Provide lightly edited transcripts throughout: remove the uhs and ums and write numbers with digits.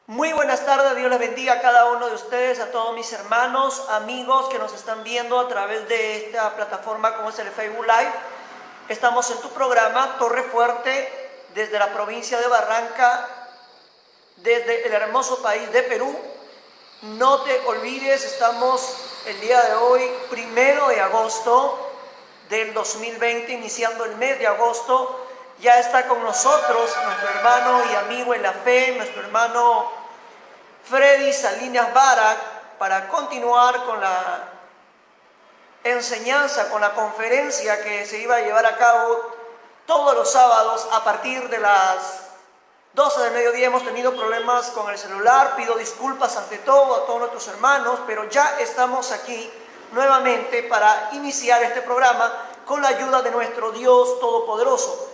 Muy buenas tardes, Dios les bendiga a cada uno de ustedes, a todos mis hermanos, amigos que nos están viendo a través de esta plataforma como es el Facebook Live. Estamos en tu programa Torre Fuerte desde la provincia de Barranca, desde el hermoso país de Perú. No te olvides, estamos el día de hoy, 1 de agosto del 2020, iniciando el mes de agosto. Ya está con nosotros nuestro hermano y amigo en la fe, nuestro hermano Freddy Salinas Barak, para continuar con la enseñanza, con la conferencia que se iba a llevar a cabo todos los sábados a partir de las 12 del mediodía. Hemos tenido problemas con el celular, pido disculpas ante todo a todos nuestros hermanos, pero ya estamos aquí nuevamente para iniciar este programa con la ayuda de nuestro Dios Todopoderoso.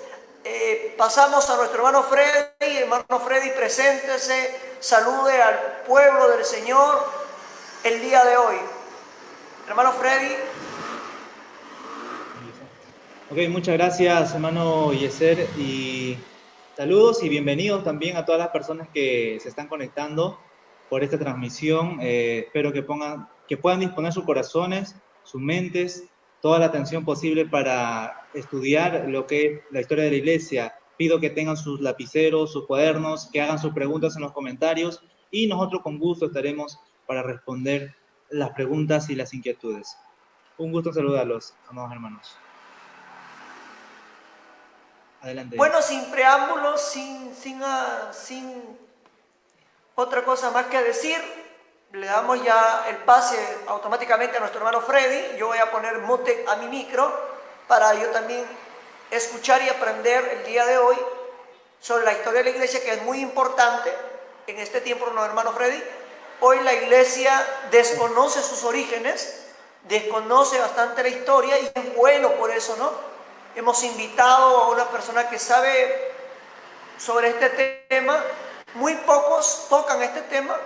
Pasamos a nuestro hermano Freddy. Hermano Freddy, preséntese, salude al pueblo del Señor el día de hoy. Hermano Freddy. Ok, muchas gracias, hermano Yeser, y saludos y bienvenidos también a todas las personas que se están conectando por esta transmisión. Espero que puedan disponer sus corazones, sus mentes, toda la atención posible para estudiar lo que es la historia de la iglesia. Pido que tengan sus lapiceros, sus cuadernos, que hagan sus preguntas en los comentarios y nosotros con gusto estaremos para responder las preguntas y las inquietudes. Un gusto saludarlos, amados hermanos. Adelante. Bueno, sin preámbulos, sin otra cosa más que decir, le damos ya el pase automáticamente a nuestro hermano Freddy. Yo voy a poner mute a mi micro para yo también escuchar y aprender el día de hoy sobre la historia de la iglesia, que es muy importante en este tiempo, ¿no, hermano Freddy? Hoy la iglesia desconoce sus orígenes, desconoce bastante la historia, y es bueno por eso, ¿no? Hemos invitado a una persona que sabe sobre este tema. Muy pocos tocan este tema,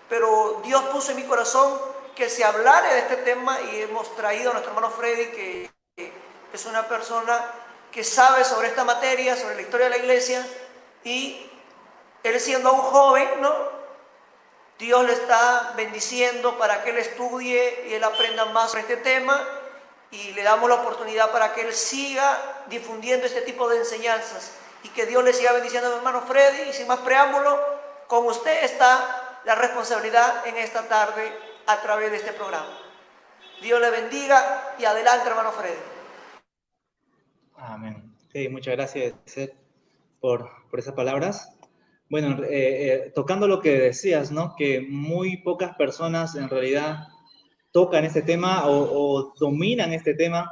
pero Dios puso en mi corazón que se hablara de este tema y hemos traído a nuestro hermano Freddy, que es una persona que sabe sobre esta materia, sobre la historia de la iglesia, y él siendo un joven, ¿no? Dios le está bendiciendo para que él estudie y él aprenda más sobre este tema, y le damos la oportunidad para que él siga difundiendo este tipo de enseñanzas y que Dios le siga bendiciendo a mi hermano Freddy. Y sin más preámbulo, con usted está la responsabilidad en esta tarde a través de este programa. Dios le bendiga y adelante, hermano Freddy. Amén. Sí, muchas gracias, Seth, por esas palabras. Bueno, tocando lo que decías, ¿no? Que muy pocas personas en realidad tocan este tema o dominan este tema.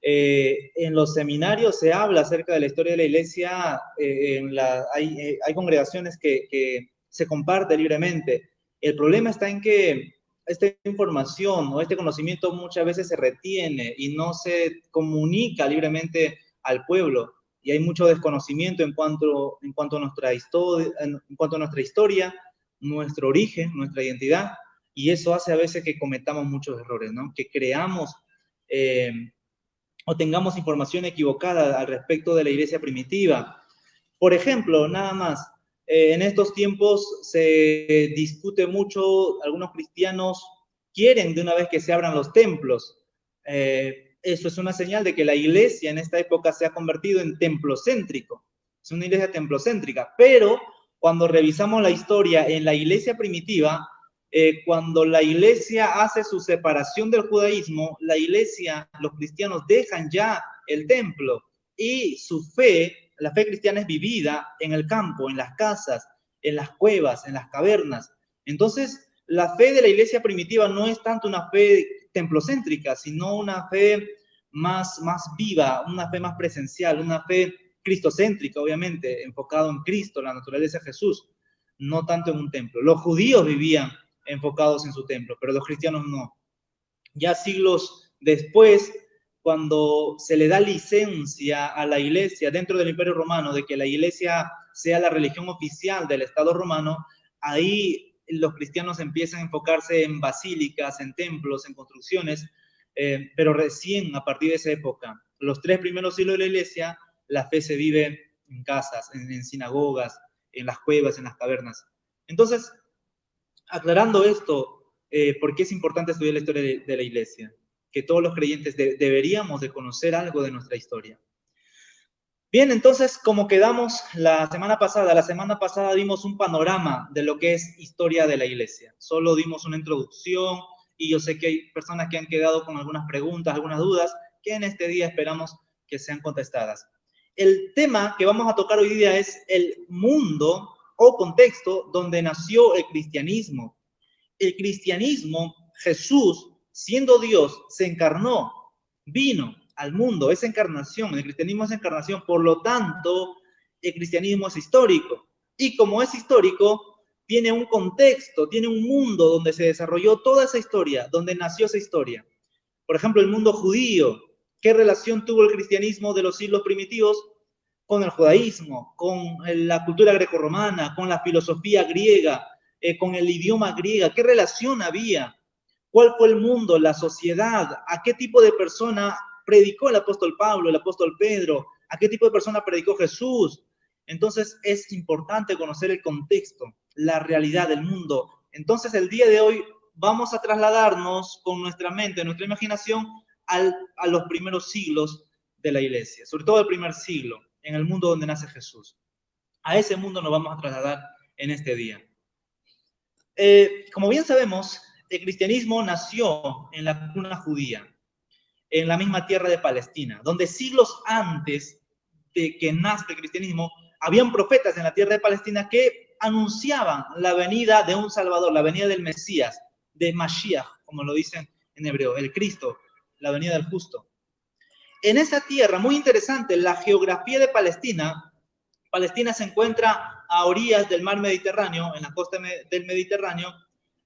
En los seminarios se habla acerca de la historia de la iglesia. Hay congregaciones que se comparte libremente. El problema está en que esta información o este conocimiento muchas veces se retiene y no se comunica libremente al pueblo, y hay mucho desconocimiento en cuanto a nuestra historia, nuestro origen, nuestra identidad, y eso hace a veces que cometamos muchos errores, ¿no? Que creamos o tengamos información equivocada al respecto de la iglesia primitiva. Por ejemplo, nada más, en estos tiempos se discute mucho, algunos cristianos quieren de una vez que se abran los templos. Eso es una señal de que la iglesia en esta época se ha convertido en templocéntrico. Es una iglesia templocéntrica, pero cuando revisamos la historia en la iglesia primitiva, cuando la iglesia hace su separación del judaísmo, la iglesia, los cristianos dejan ya el templo, y su fe, la fe cristiana, es vivida en el campo, en las casas, en las cuevas, en las cavernas. Entonces, la fe de la iglesia primitiva no es tanto una fe templocéntrica, sino una fe más viva, una fe más presencial, una fe cristocéntrica, obviamente, enfocado en Cristo, la naturaleza de Jesús, no tanto en un templo. Los judíos vivían enfocados en su templo, pero los cristianos no. Ya siglos después, cuando se le da licencia a la iglesia dentro del Imperio Romano de que la iglesia sea la religión oficial del Estado romano, ahí los cristianos empiezan a enfocarse en basílicas, en templos, en construcciones, pero recién a partir de esa época, los 3 primeros siglos de la iglesia, la fe se vive en casas, en sinagogas, en las cuevas, en las cavernas. Entonces, aclarando esto, ¿por qué es importante estudiar la historia de la iglesia? Que todos los creyentes deberíamos de conocer algo de nuestra historia. Bien, entonces, como quedamos la semana pasada dimos un panorama de lo que es historia de la iglesia. Solo dimos una introducción y yo sé que hay personas que han quedado con algunas preguntas, algunas dudas, que en este día esperamos que sean contestadas. El tema que vamos a tocar hoy día es el mundo o contexto donde nació el cristianismo. El cristianismo, Jesús, siendo Dios, se encarnó, vino al mundo, es encarnación, el cristianismo es encarnación, por lo tanto, el cristianismo es histórico. Y como es histórico, tiene un contexto, tiene un mundo donde se desarrolló toda esa historia, donde nació esa historia. Por ejemplo, el mundo judío. ¿Qué relación tuvo el cristianismo de los siglos primitivos con el judaísmo, con la cultura grecorromana, con la filosofía griega, con el idioma griego? ¿Qué relación había? ¿Cuál fue el mundo, la sociedad? ¿A qué tipo de persona predicó el apóstol Pablo, el apóstol Pedro? ¿A qué tipo de persona predicó Jesús? Entonces es importante conocer el contexto, la realidad del mundo. Entonces el día de hoy vamos a trasladarnos con nuestra mente, nuestra imaginación a los primeros siglos de la iglesia, sobre todo el primer siglo, en el mundo donde nace Jesús. A ese mundo nos vamos a trasladar en este día. Como bien sabemos, el cristianismo nació en la cuna judía, en la misma tierra de Palestina, donde siglos antes de que nazca el cristianismo, habían profetas en la tierra de Palestina que anunciaban la venida de un Salvador, la venida del Mesías, de Mashiach, como lo dicen en hebreo, el Cristo, la venida del justo. En esa tierra, muy interesante, la geografía de Palestina, Palestina se encuentra a orillas del mar Mediterráneo, en la costa del Mediterráneo,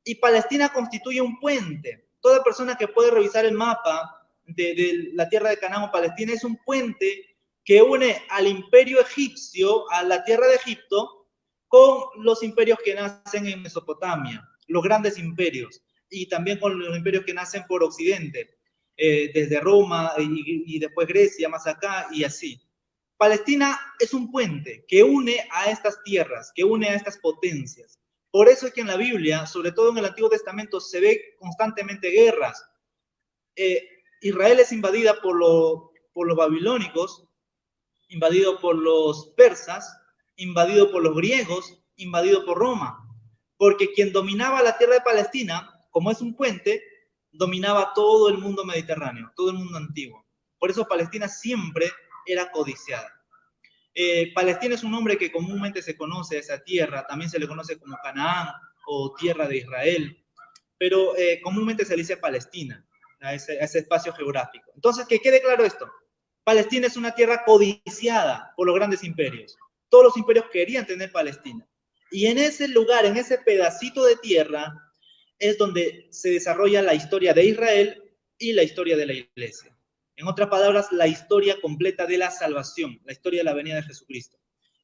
y Palestina constituye un puente. Toda persona que puede revisar el mapa de la tierra de Canaán o Palestina es un puente que une al imperio egipcio, a la tierra de Egipto, con los imperios que nacen en Mesopotamia, los grandes imperios, y también con los imperios que nacen por Occidente, desde Roma y después Grecia, más acá, y así. Palestina es un puente que une a estas tierras, que une a estas potencias. Por eso es que en la Biblia, sobre todo en el Antiguo Testamento, se ve constantemente guerras. Israel es invadida por los babilónicos, invadido por los persas, invadido por los griegos, invadido por Roma. Porque quien dominaba la tierra de Palestina, como es un puente, dominaba todo el mundo mediterráneo, todo el mundo antiguo. Por eso Palestina siempre era codiciada. Palestina es un nombre que comúnmente se conoce a esa tierra, también se le conoce como Canaán o tierra de Israel, pero comúnmente se le dice Palestina, a ese espacio geográfico. Entonces, que quede claro esto, Palestina es una tierra codiciada por los grandes imperios. Todos los imperios querían tener Palestina. Y en ese lugar, en ese pedacito de tierra, es donde se desarrolla la historia de Israel y la historia de la iglesia. En otras palabras, la historia completa de la salvación, la historia de la venida de Jesucristo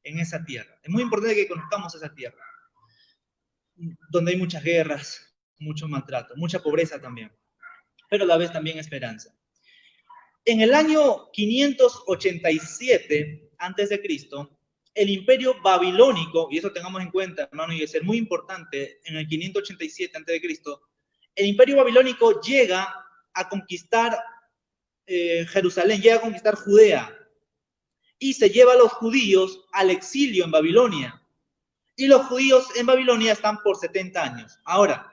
en esa tierra. Es muy importante que conozcamos esa tierra, donde hay muchas guerras, mucho maltrato, mucha pobreza también, pero a la vez también esperanza. En el año 587 a.C., el imperio babilónico, y eso tengamos en cuenta, hermano, y es ser muy importante, en el 587 a.C., el imperio babilónico llega a conquistar Jerusalén, llega a conquistar Judea y se lleva a los judíos al exilio en Babilonia. Y los judíos en Babilonia están por 70 años. Ahora,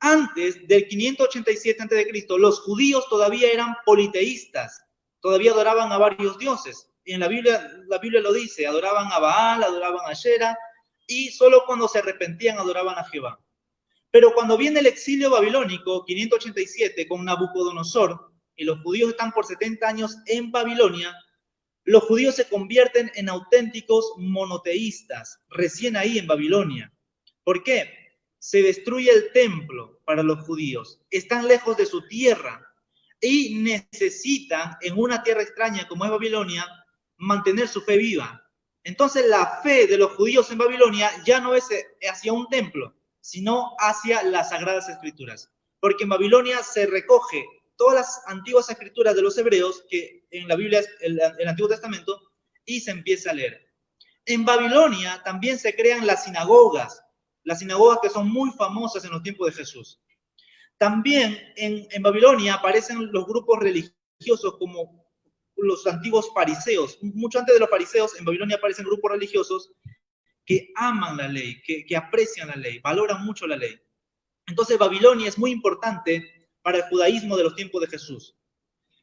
antes del 587 a.C., los judíos todavía eran politeístas, todavía adoraban a varios dioses. Y en la Biblia lo dice, adoraban a Baal, adoraban a Shera, y solo cuando se arrepentían adoraban a Jehová. Pero cuando viene el exilio babilónico, 587, con Nabucodonosor, y los judíos están por 70 años en Babilonia, los judíos se convierten en auténticos monoteístas, recién ahí en Babilonia. ¿Por qué? Se destruye el templo para los judíos, están lejos de su tierra y necesitan, en una tierra extraña como es Babilonia, mantener su fe viva. Entonces la fe de los judíos en Babilonia ya no es hacia un templo, sino hacia las Sagradas Escrituras. Porque en Babilonia se recoge todas las antiguas escrituras de los hebreos, que en la Biblia es el Antiguo Testamento, y se empieza a leer. En Babilonia también se crean las sinagogas, las sinagogas que son muy famosas en los tiempos de Jesús. También en Babilonia aparecen los grupos religiosos como los antiguos fariseos. Mucho antes de los fariseos, en Babilonia aparecen grupos religiosos que aman la ley, que aprecian la ley, valoran mucho la ley. Entonces Babilonia es muy importante para el judaísmo de los tiempos de Jesús.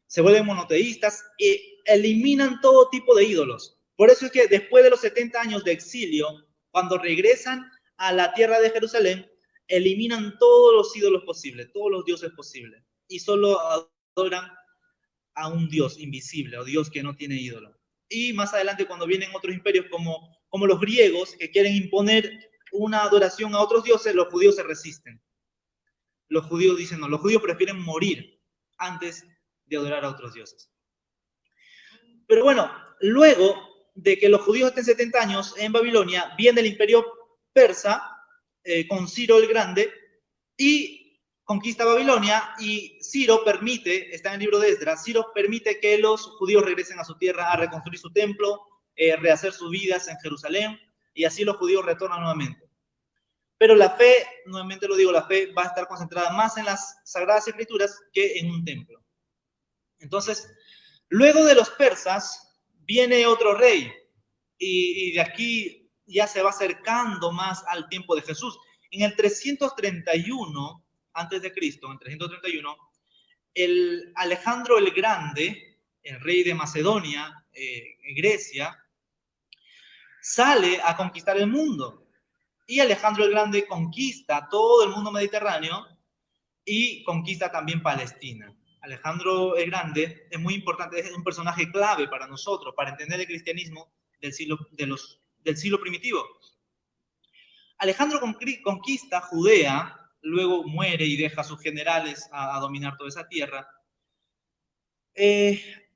Se vuelven monoteístas y eliminan todo tipo de ídolos. Por eso es que después de los 70 años de exilio, cuando regresan a la tierra de Jerusalén, eliminan todos los ídolos posibles, todos los dioses posibles, y solo adoran a un Dios invisible, o Dios que no tiene ídolo. Y más adelante, cuando vienen otros imperios como los griegos, que quieren imponer una adoración a otros dioses, los judíos se resisten. Los judíos dicen no, los judíos prefieren morir antes de adorar a otros dioses. Pero bueno, luego de que los judíos estén 70 años en Babilonia, viene el imperio persa con Ciro el Grande y conquista Babilonia, y Ciro permite, está en el libro de Esdras, Ciro permite que los judíos regresen a su tierra a reconstruir su templo, rehacer sus vidas en Jerusalén, y así los judíos retornan nuevamente. Pero la fe, nuevamente lo digo, la fe va a estar concentrada más en las Sagradas Escrituras que en un templo. Entonces, luego de los persas, viene otro rey, y de aquí ya se va acercando más al tiempo de Jesús. En el 331 antes de Cristo, en 331, el Alejandro el Grande, el rey de Macedonia, Grecia, sale a conquistar el mundo. Y Alejandro el Grande conquista todo el mundo mediterráneo y conquista también Palestina. Alejandro el Grande es muy importante, es un personaje clave para nosotros, para entender el cristianismo del siglo primitivo. Alejandro conquista Judea, luego muere y deja a sus generales a dominar toda esa tierra.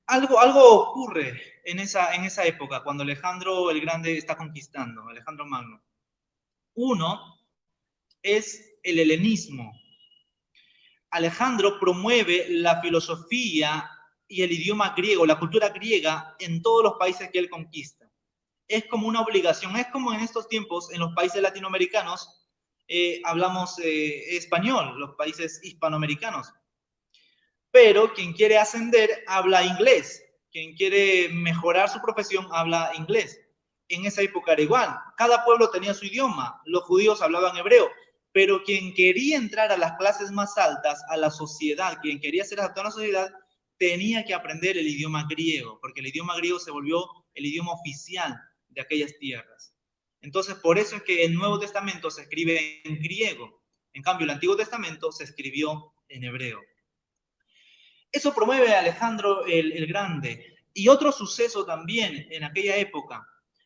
Algo ocurre en esa época, cuando Alejandro el Grande está conquistando, Alejandro Magno. Uno es el helenismo. Alejandro promueve la filosofía y el idioma griego, la cultura griega, en todos los países que él conquista. Es como una obligación, es como en estos tiempos, en los países latinoamericanos, hablamos español, los países hispanoamericanos. Pero quien quiere ascender habla inglés, quien quiere mejorar su profesión habla inglés. En esa época era igual, cada pueblo tenía su idioma, los judíos hablaban hebreo, pero quien quería entrar a las clases más altas, a la sociedad, quien quería ser adaptado a la sociedad, tenía que aprender el idioma griego, porque el idioma griego se volvió el idioma oficial de aquellas tierras. Entonces, por eso es que el Nuevo Testamento se escribe en griego, en cambio el Antiguo Testamento se escribió en hebreo. Eso promueve a Alejandro el Grande. Y otro suceso también en aquella época,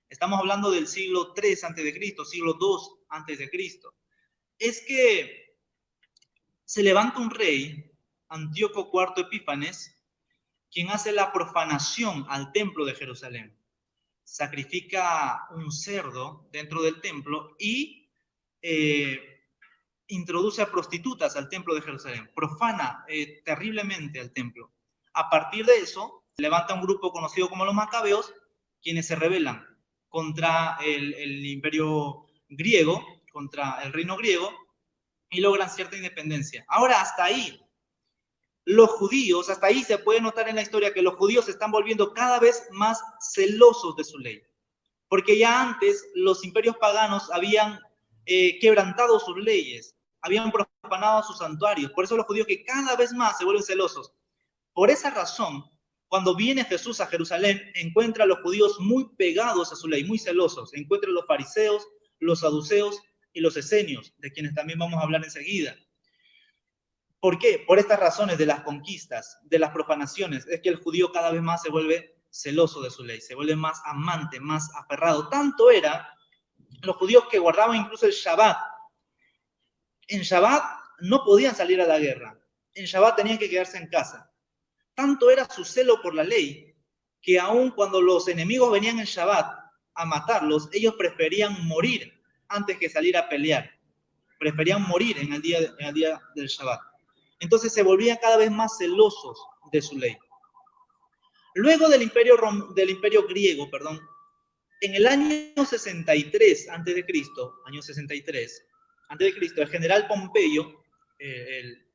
estamos hablando del siglo III a.C., siglo II a.C., es que se levanta un rey, Antíoco IV Epífanes, quien hace la profanación al templo de Jerusalén. Sacrifica un cerdo dentro del templo y introduce a prostitutas al templo de Jerusalén, profana terriblemente al templo. A partir de eso, se levanta un grupo conocido como los Macabeos, quienes se rebelan contra el imperio griego, contra el reino griego, y logran cierta independencia. Ahora, hasta ahí, los judíos, hasta ahí se puede notar en la historia que los judíos se están volviendo cada vez más celosos de su ley. Porque ya antes los imperios paganos habían quebrantado sus leyes, habían profanado sus santuarios. Por eso los judíos que cada vez más se vuelven celosos. Por esa razón, cuando viene Jesús a Jerusalén, encuentra a los judíos muy pegados a su ley, muy celosos. Encuentra a los fariseos, los saduceos y los esenios, de quienes también vamos a hablar enseguida. ¿Por qué? Por estas razones de las conquistas, de las profanaciones, es que el judío cada vez más se vuelve celoso de su ley, se vuelve más amante, más aferrado. Tanto era los judíos que guardaban incluso el Shabbat. En Shabbat no podían salir a la guerra, en Shabbat tenían que quedarse en casa. Tanto era su celo por la ley, que aun cuando los enemigos venían en Shabbat a matarlos, ellos preferían morir antes que salir a pelear. Preferían morir en el día del Shabbat. Entonces se volvían cada vez más celosos de su ley. Luego del imperio griego, en el año 63 a.C., año 63, antes de Cristo, el general Pompeyo, el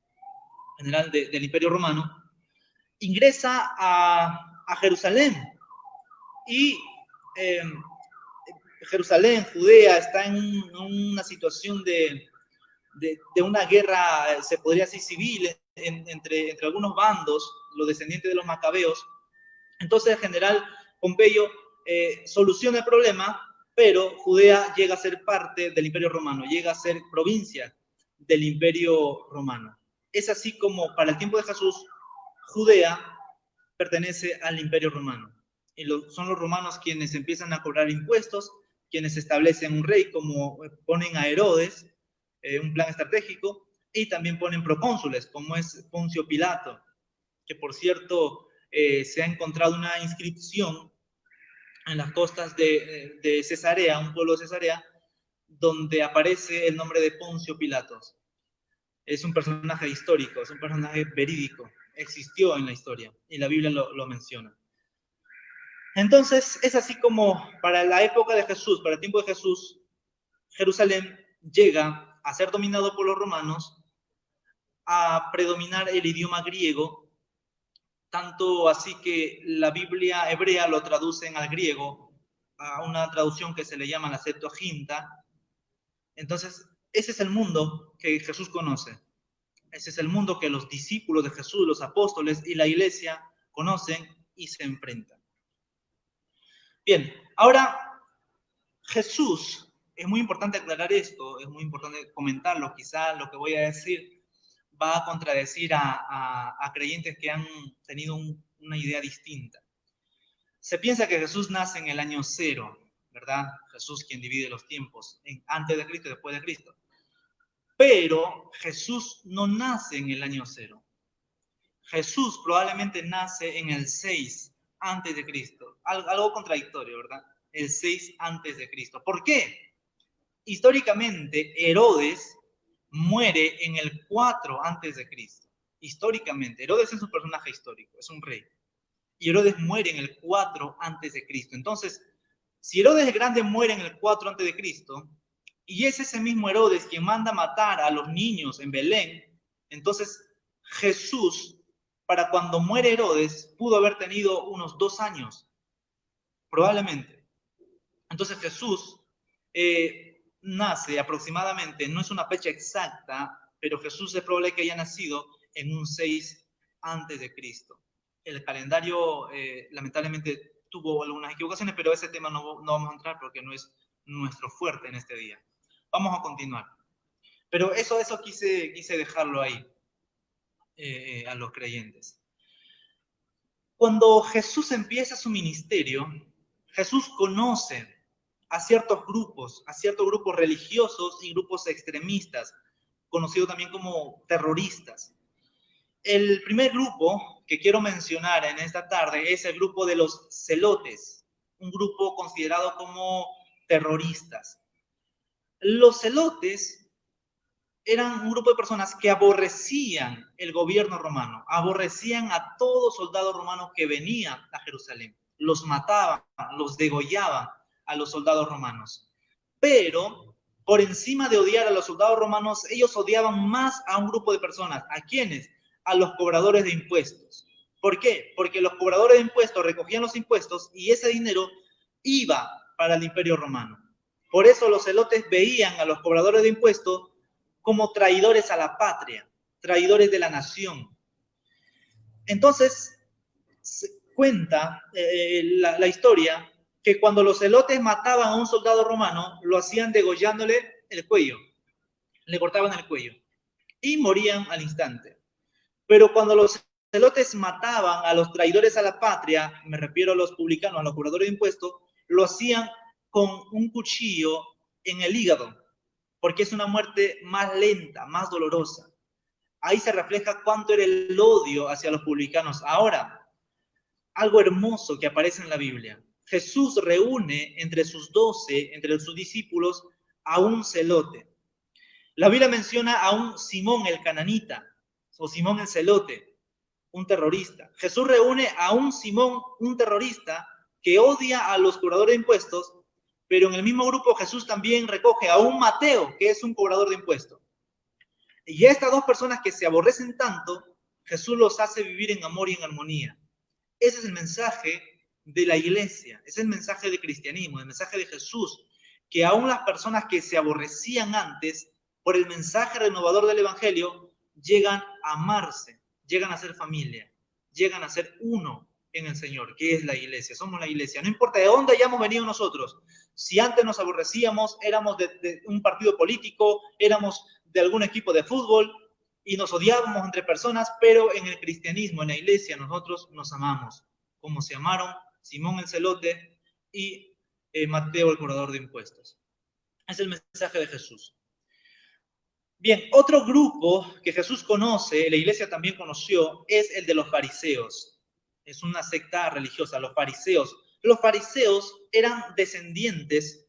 general del Imperio Romano, ingresa a Jerusalén y Jerusalén, Judea, está en una situación de una guerra, se podría decir civil, entre algunos bandos, los descendientes de los macabeos. Entonces el general Pompeyo soluciona el problema, pero Judea llega a ser parte del Imperio Romano, llega a ser provincia del Imperio Romano. Es así como para el tiempo de Jesús, Judea pertenece al Imperio Romano. Y son los romanos quienes empiezan a cobrar impuestos, quienes establecen un rey, como ponen a Herodes, un plan estratégico, y también ponen procónsules, como es Poncio Pilato, que por cierto se ha encontrado una inscripción en las costas de Cesarea, un pueblo de Cesarea, donde aparece el nombre de Poncio Pilatos. Es un personaje histórico, es un personaje verídico, existió en la historia, y la Biblia lo menciona. Entonces, es así como para la época de Jesús, para el tiempo de Jesús, Jerusalén llega a ser dominado por los romanos, a predominar el idioma griego, tanto así que la Biblia hebrea lo traducen al griego, a una traducción que se le llama la Septuaginta. Entonces, ese es el mundo que Jesús conoce. Ese es el mundo que los discípulos de Jesús, los apóstoles y la iglesia conocen y se enfrentan. Bien, ahora Jesús, es muy importante aclarar esto, es muy importante comentarlo, quizá lo que voy a decir va a contradecir a creyentes que han tenido una idea distinta. Se piensa que Jesús nace en el año 0, ¿verdad? Jesús quien divide los tiempos, antes de Cristo y después de Cristo. Pero Jesús no nace en el año 0. Jesús probablemente nace en el 6 antes de Cristo. Algo contradictorio, ¿verdad? El 6 antes de Cristo. ¿Por qué? Históricamente, Herodes muere en el 4 antes de Cristo. Históricamente, Herodes es un personaje histórico, es un rey. Y Herodes muere en el 4 antes de Cristo. Entonces, si Herodes el Grande muere en el 4 antes de Cristo, y es ese mismo Herodes quien manda matar a los niños en Belén, entonces Jesús, para cuando muere Herodes, pudo haber tenido unos 2 años, probablemente. Entonces Jesús nace aproximadamente, no es una fecha exacta, pero Jesús es probable que haya nacido en un 6 antes de Cristo. El calendario lamentablemente tuvo algunas equivocaciones, pero ese tema no vamos a entrar porque no es nuestro fuerte en este día. Vamos a continuar. Pero eso quise dejarlo ahí a los creyentes. Cuando Jesús empieza su ministerio, Jesús conoce a ciertos grupos religiosos y grupos extremistas, conocidos también como terroristas. El primer grupo que quiero mencionar en esta tarde es el grupo de los celotes, un grupo considerado como terroristas. Los celotes eran un grupo de personas que aborrecían el gobierno romano, aborrecían a todo soldado romano que venía a Jerusalén. Los mataban, los degollaban a los soldados romanos. Pero por encima de odiar a los soldados romanos, ellos odiaban más a un grupo de personas. ¿A quiénes? A los cobradores de impuestos. ¿Por qué? Porque los cobradores de impuestos recogían los impuestos y ese dinero iba para el Imperio Romano. Por eso los celotes veían a los cobradores de impuestos como traidores a la patria, traidores de la nación. Entonces, cuenta la historia que cuando los celotes mataban a un soldado romano, lo hacían degollándole el cuello. Le cortaban el cuello y morían al instante. Pero cuando los celotes mataban a los traidores a la patria, me refiero a los publicanos, a los cobradores de impuestos, lo hacían con un cuchillo en el hígado, porque es una muerte más lenta, más dolorosa. Ahí se refleja cuánto era el odio hacia los publicanos. Ahora, algo hermoso que aparece en la Biblia. Jesús reúne entre sus 12, entre sus discípulos, a un celote. La Biblia menciona a un Simón el cananita, o Simón el celote, un terrorista. Jesús reúne a un Simón, un terrorista, que odia a los cobradores de impuestos, Pero en el mismo grupo Jesús también recoge a un Mateo, que es un cobrador de impuestos. Y estas dos personas que se aborrecen tanto, Jesús los hace vivir en amor y en armonía. Ese es el mensaje de la iglesia, ese es el mensaje del cristianismo, el mensaje de Jesús, que aún las personas que se aborrecían antes, por el mensaje renovador del evangelio, llegan a amarse, llegan a ser familia, llegan a ser uno en el Señor, que es la iglesia. Somos la iglesia. No importa de dónde hayamos venido nosotros. Si antes nos aborrecíamos, éramos de un partido político, éramos de algún equipo de fútbol y nos odiábamos entre personas, pero en el cristianismo, en la iglesia, nosotros nos amamos, como se amaron Simón el celote y Mateo el cobrador de impuestos. Es el mensaje de Jesús. Bien, otro grupo que Jesús conoce, la iglesia también conoció, es el de los fariseos. Es una secta religiosa, los fariseos. Los fariseos eran descendientes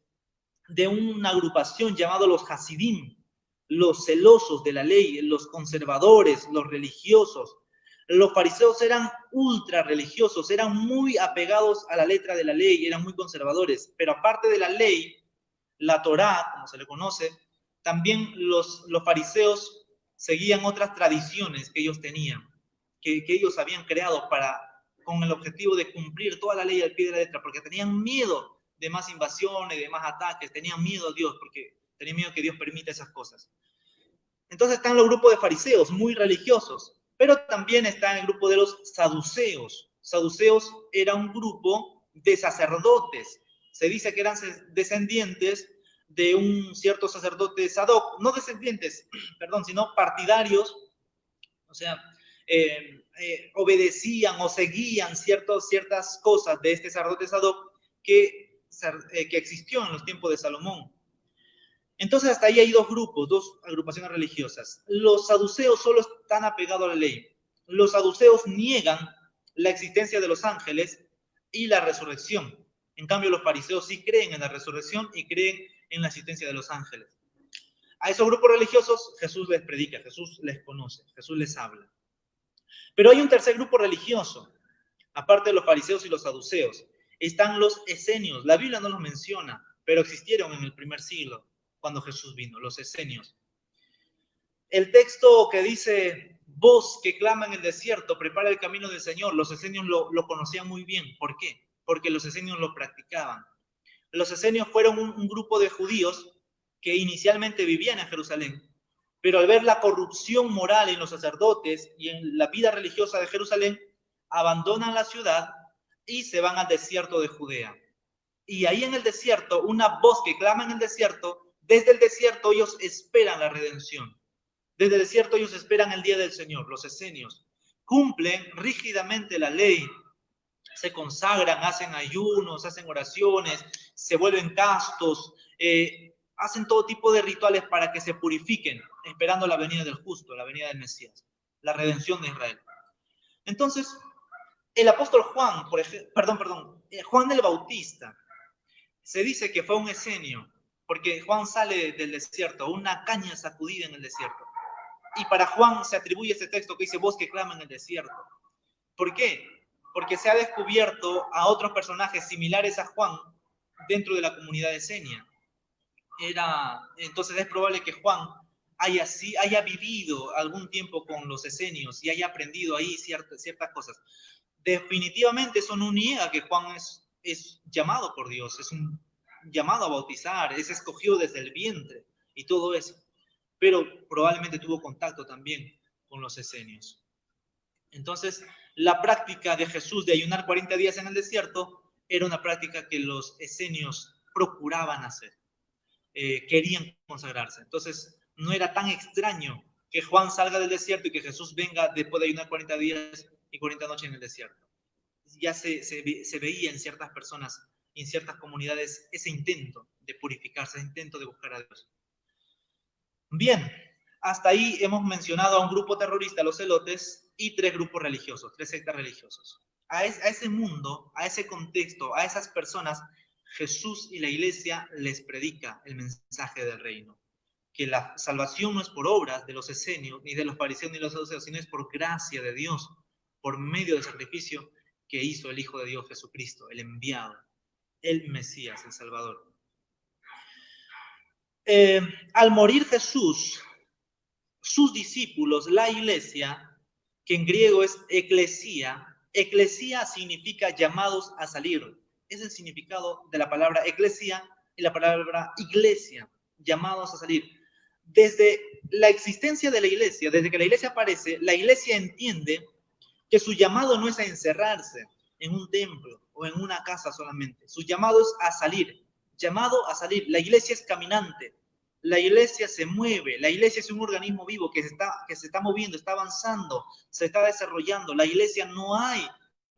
de una agrupación llamada los Hasidim, los celosos de la ley, los conservadores, los religiosos. Los fariseos eran ultra religiosos, eran muy apegados a la letra de la ley, eran muy conservadores, pero aparte de la ley, la Torá, como se le conoce, también los fariseos seguían otras tradiciones que ellos tenían, que ellos habían creado con el objetivo de cumplir toda la ley al pie de la letra, porque tenían miedo de más invasiones, de más ataques, tenían miedo a Dios, porque tenían miedo que Dios permita esas cosas. Entonces están los grupos de fariseos, muy religiosos, pero también está el grupo de los saduceos. Saduceos era un grupo de sacerdotes. Se dice que eran descendientes de un cierto sacerdote Sadoc, no descendientes, perdón, sino partidarios, o sea, obedecían o seguían ciertas cosas de este sacerdote Sadoc que existió en los tiempos de Salomón. Entonces hasta ahí hay dos grupos, dos agrupaciones religiosas. Los saduceos solo están apegados a la ley. Los saduceos niegan la existencia de los ángeles y la resurrección. En cambio, los fariseos sí creen en la resurrección y creen en la existencia de los ángeles. A esos grupos religiosos Jesús les predica, Jesús les conoce, Jesús les habla. Pero hay un tercer grupo religioso, aparte de los fariseos y los saduceos. Están los esenios. La Biblia no los menciona, pero existieron en el primer siglo, cuando Jesús vino, los esenios. El texto que dice, voz que clama en el desierto, prepara el camino del Señor, los esenios lo conocían muy bien. ¿Por qué? Porque los esenios lo practicaban. Los esenios fueron un grupo de judíos que inicialmente vivían en Jerusalén, pero al ver la corrupción moral en los sacerdotes y en la vida religiosa de Jerusalén, abandonan la ciudad y se van al desierto de Judea. Y ahí en el desierto, una voz que clama en el desierto, desde el desierto ellos esperan la redención. Desde el desierto ellos esperan el día del Señor, los esenios. Cumplen rígidamente la ley, se consagran, hacen ayunos, hacen oraciones, se vuelven castos, hacen todo tipo de rituales para que se purifiquen, esperando la venida del justo, la venida del Mesías, la redención de Israel. Entonces, el apóstol Juan, Juan el Bautista, se dice que fue un esenio, porque Juan sale del desierto, una caña sacudida en el desierto. Y para Juan se atribuye este texto que dice, voz que clama en el desierto. ¿Por qué? Porque se ha descubierto a otros personajes similares a Juan dentro de la comunidad esenia. Entonces es probable que Juan haya vivido algún tiempo con los esenios y haya aprendido ahí ciertas cosas. Definitivamente eso no niega que Juan es llamado por Dios, es un llamado a bautizar, es escogido desde el vientre y todo eso. Pero probablemente tuvo contacto también con los esenios. Entonces, la práctica de Jesús de ayunar 40 días en el desierto era una práctica que los esenios procuraban hacer. Querían consagrarse. Entonces, no era tan extraño que Juan salga del desierto y que Jesús venga después de ayunar 40 días y 40 noches en el desierto. Ya se veía en ciertas personas y en ciertas comunidades ese intento de purificarse, ese intento de buscar a Dios. Bien, hasta ahí hemos mencionado a un grupo terrorista, los celotes, y 3 grupos religiosos, 3 sectas religiosos. A ese mundo, a ese contexto, a esas personas, Jesús y la iglesia les predica el mensaje del reino. Que la salvación no es por obras de los esenios, ni de los fariseos, ni de los saduceos, sino es por gracia de Dios, por medio del sacrificio que hizo el Hijo de Dios Jesucristo, el enviado, el Mesías, el Salvador. Al morir Jesús, sus discípulos, la iglesia, que en griego es eclesia, eclesia significa llamados a salir. Es el significado de la palabra eclesia y la palabra iglesia, llamados a salir. Desde la existencia de la iglesia, desde que la iglesia aparece, la iglesia entiende que su llamado no es a encerrarse en un templo o en una casa solamente. Su llamado es a salir, llamado a salir. La iglesia es caminante, la iglesia se mueve, la iglesia es un organismo vivo que se está moviendo, está avanzando, se está desarrollando. La iglesia no hay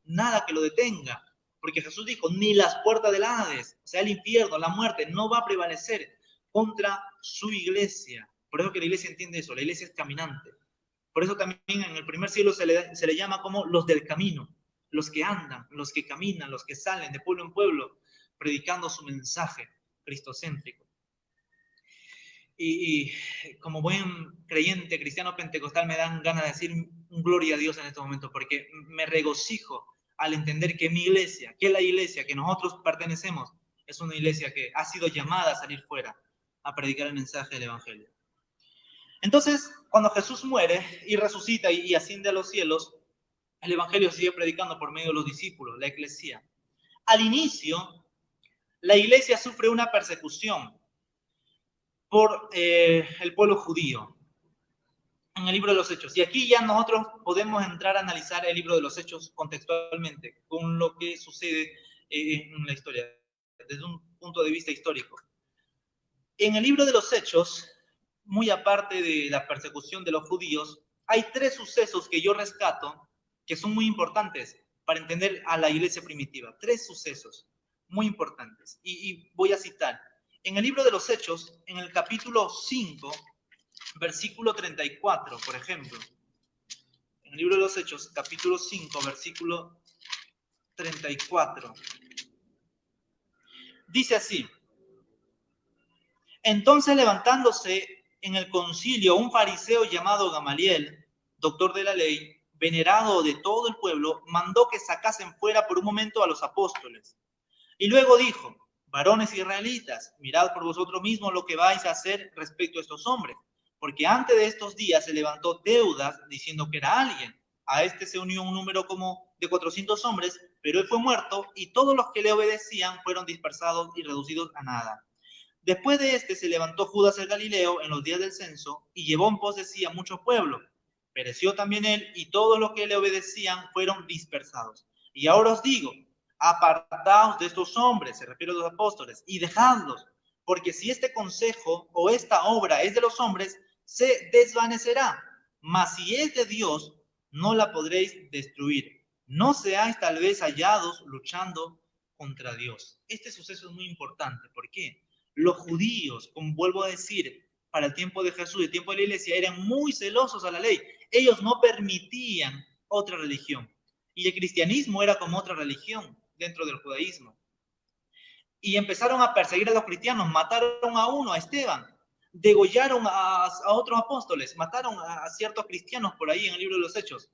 nada que lo detenga, porque Jesús dijo, ni las puertas del Hades, o sea, el infierno, la muerte, no va a prevalecer contra su iglesia. Por eso que la iglesia entiende eso, la iglesia es caminante. Por eso también en el primer siglo se le llama como los del camino, los que andan, los que caminan, los que salen de pueblo en pueblo, predicando su mensaje cristocéntrico. Y como buen creyente cristiano pentecostal me dan ganas de decir un gloria a Dios en este momento, porque me regocijo al entender que mi iglesia, que la iglesia que nosotros pertenecemos, es una iglesia que ha sido llamada a salir fuera, a predicar el mensaje del Evangelio. Entonces, cuando Jesús muere y resucita y asciende a los cielos, el Evangelio sigue predicando por medio de los discípulos, la iglesia. Al inicio, la iglesia sufre una persecución por el pueblo judío en el libro de los Hechos. Y aquí ya nosotros podemos entrar a analizar el libro de los Hechos contextualmente, con lo que sucede en la historia, desde un punto de vista histórico. En el libro de los Hechos, muy aparte de la persecución de los judíos, hay 3 sucesos que yo rescato que son muy importantes para entender a la iglesia primitiva. 3 sucesos muy importantes. Y voy a citar. En el libro de los Hechos, en el capítulo 5, versículo 34, por ejemplo. En el libro de los Hechos, capítulo 5, versículo 34. Dice así. Entonces, levantándose en el concilio un fariseo llamado Gamaliel, doctor de la ley, venerado de todo el pueblo, mandó que sacasen fuera por un momento a los apóstoles. Y luego dijo, varones israelitas, mirad por vosotros mismos lo que vais a hacer respecto a estos hombres, porque antes de estos días se levantó Teudas diciendo que era alguien. A este se unió un número como de 400 hombres, pero él fue muerto y todos los que le obedecían fueron dispersados y reducidos a nada. Después de este se levantó Judas el Galileo en los días del censo y llevó en pos de sí a mucho pueblo. Pereció también él y todos los que le obedecían fueron dispersados. Y ahora os digo, apartaos de estos hombres, se refiere a los apóstoles, y dejadlos, porque si este consejo o esta obra es de los hombres, se desvanecerá. Mas si es de Dios, no la podréis destruir. No seáis tal vez hallados luchando contra Dios. Este suceso es muy importante. ¿Por qué? Los judíos, como vuelvo a decir, para el tiempo de Jesús, el tiempo de la iglesia, eran muy celosos a la ley. Ellos no permitían otra religión. Y el cristianismo era como otra religión dentro del judaísmo. Y empezaron a perseguir a los cristianos, mataron a uno, a Esteban, degollaron a otros apóstoles, mataron a ciertos cristianos por ahí en el libro de los Hechos.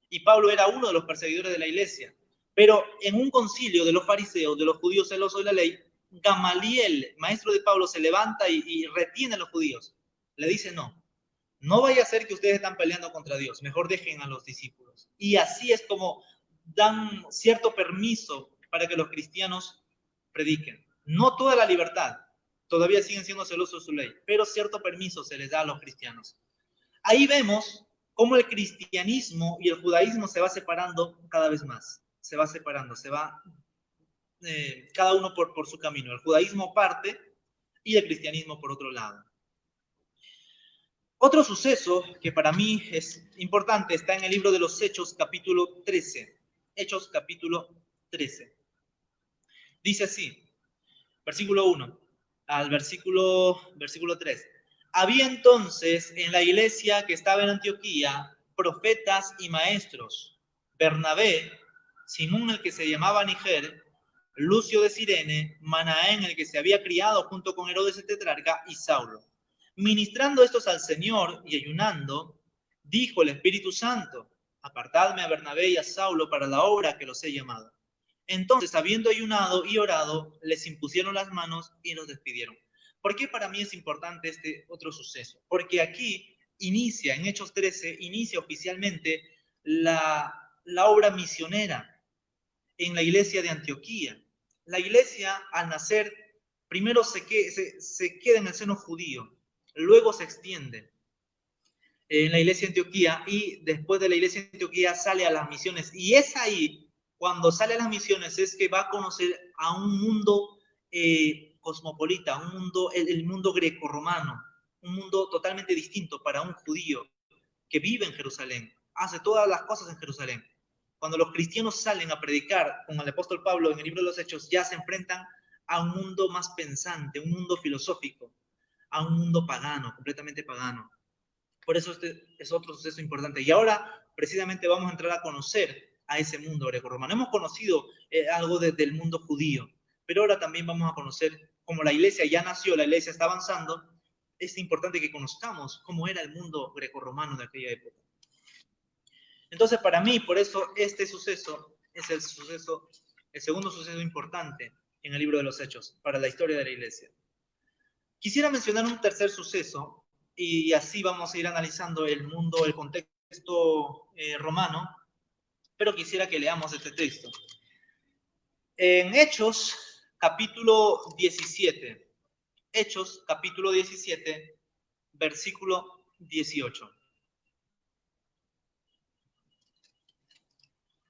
Y Pablo era uno de los perseguidores de la iglesia. Pero en un concilio de los fariseos, de los judíos celosos de la ley, Gamaliel, maestro de Pablo, se levanta y retiene a los judíos. Le dice, no vaya a ser que ustedes están peleando contra Dios, mejor dejen a los discípulos. Y así es como dan cierto permiso para que los cristianos prediquen. No toda la libertad, todavía siguen siendo celosos de su ley, pero cierto permiso se les da a los cristianos. Ahí vemos cómo el cristianismo y el judaísmo se va separando cada vez más. Se va separando, se va cada uno por su camino. El judaísmo parte y el cristianismo por otro lado. Otro suceso que para mí es importante está en el libro de los Hechos, capítulo 13. Hechos, capítulo 13. Dice así, versículo 1 al versículo 3. Había entonces en la iglesia que estaba en Antioquía profetas y maestros, Bernabé, Simón el que se llamaba Niger, Lucio de Cirene, Manaén el que se había criado junto con Herodes el tetrarca y Saulo. Ministrando estos al Señor y ayunando, dijo el Espíritu Santo, apartadme a Bernabé y a Saulo para la obra que los he llamado. Entonces, habiendo ayunado y orado, les impusieron las manos y los despidieron. ¿Por qué para mí es importante este otro suceso? Porque aquí inicia, en Hechos 13, inicia oficialmente la obra misionera en la iglesia de Antioquía. La iglesia, al nacer, primero se queda en el seno judío, luego se extiende en la iglesia de Antioquía y después de la iglesia de Antioquía sale a las misiones. Y es ahí, cuando sale a las misiones, es que va a conocer a un mundo cosmopolita, un mundo, el mundo grecorromano, un mundo totalmente distinto para un judío que vive en Jerusalén, hace todas las cosas en Jerusalén. Cuando los cristianos salen a predicar con el apóstol Pablo en el libro de los Hechos, ya se enfrentan a un mundo más pensante, un mundo filosófico, a un mundo pagano, completamente pagano. Por eso este es otro suceso importante. Y ahora precisamente vamos a entrar a conocer a ese mundo greco-romano. Hemos conocido algo del mundo judío, pero ahora también vamos a conocer, como la iglesia ya nació, la iglesia está avanzando, es importante que conozcamos cómo era el mundo greco-romano de aquella época. Entonces, para mí, por eso este suceso es el segundo suceso importante en el libro de los Hechos para la historia de la iglesia. Quisiera mencionar un tercer suceso y así vamos a ir analizando el mundo, el contexto romano, pero quisiera que leamos este texto. En Hechos, capítulo 17, Hechos, capítulo 17, versículo 18.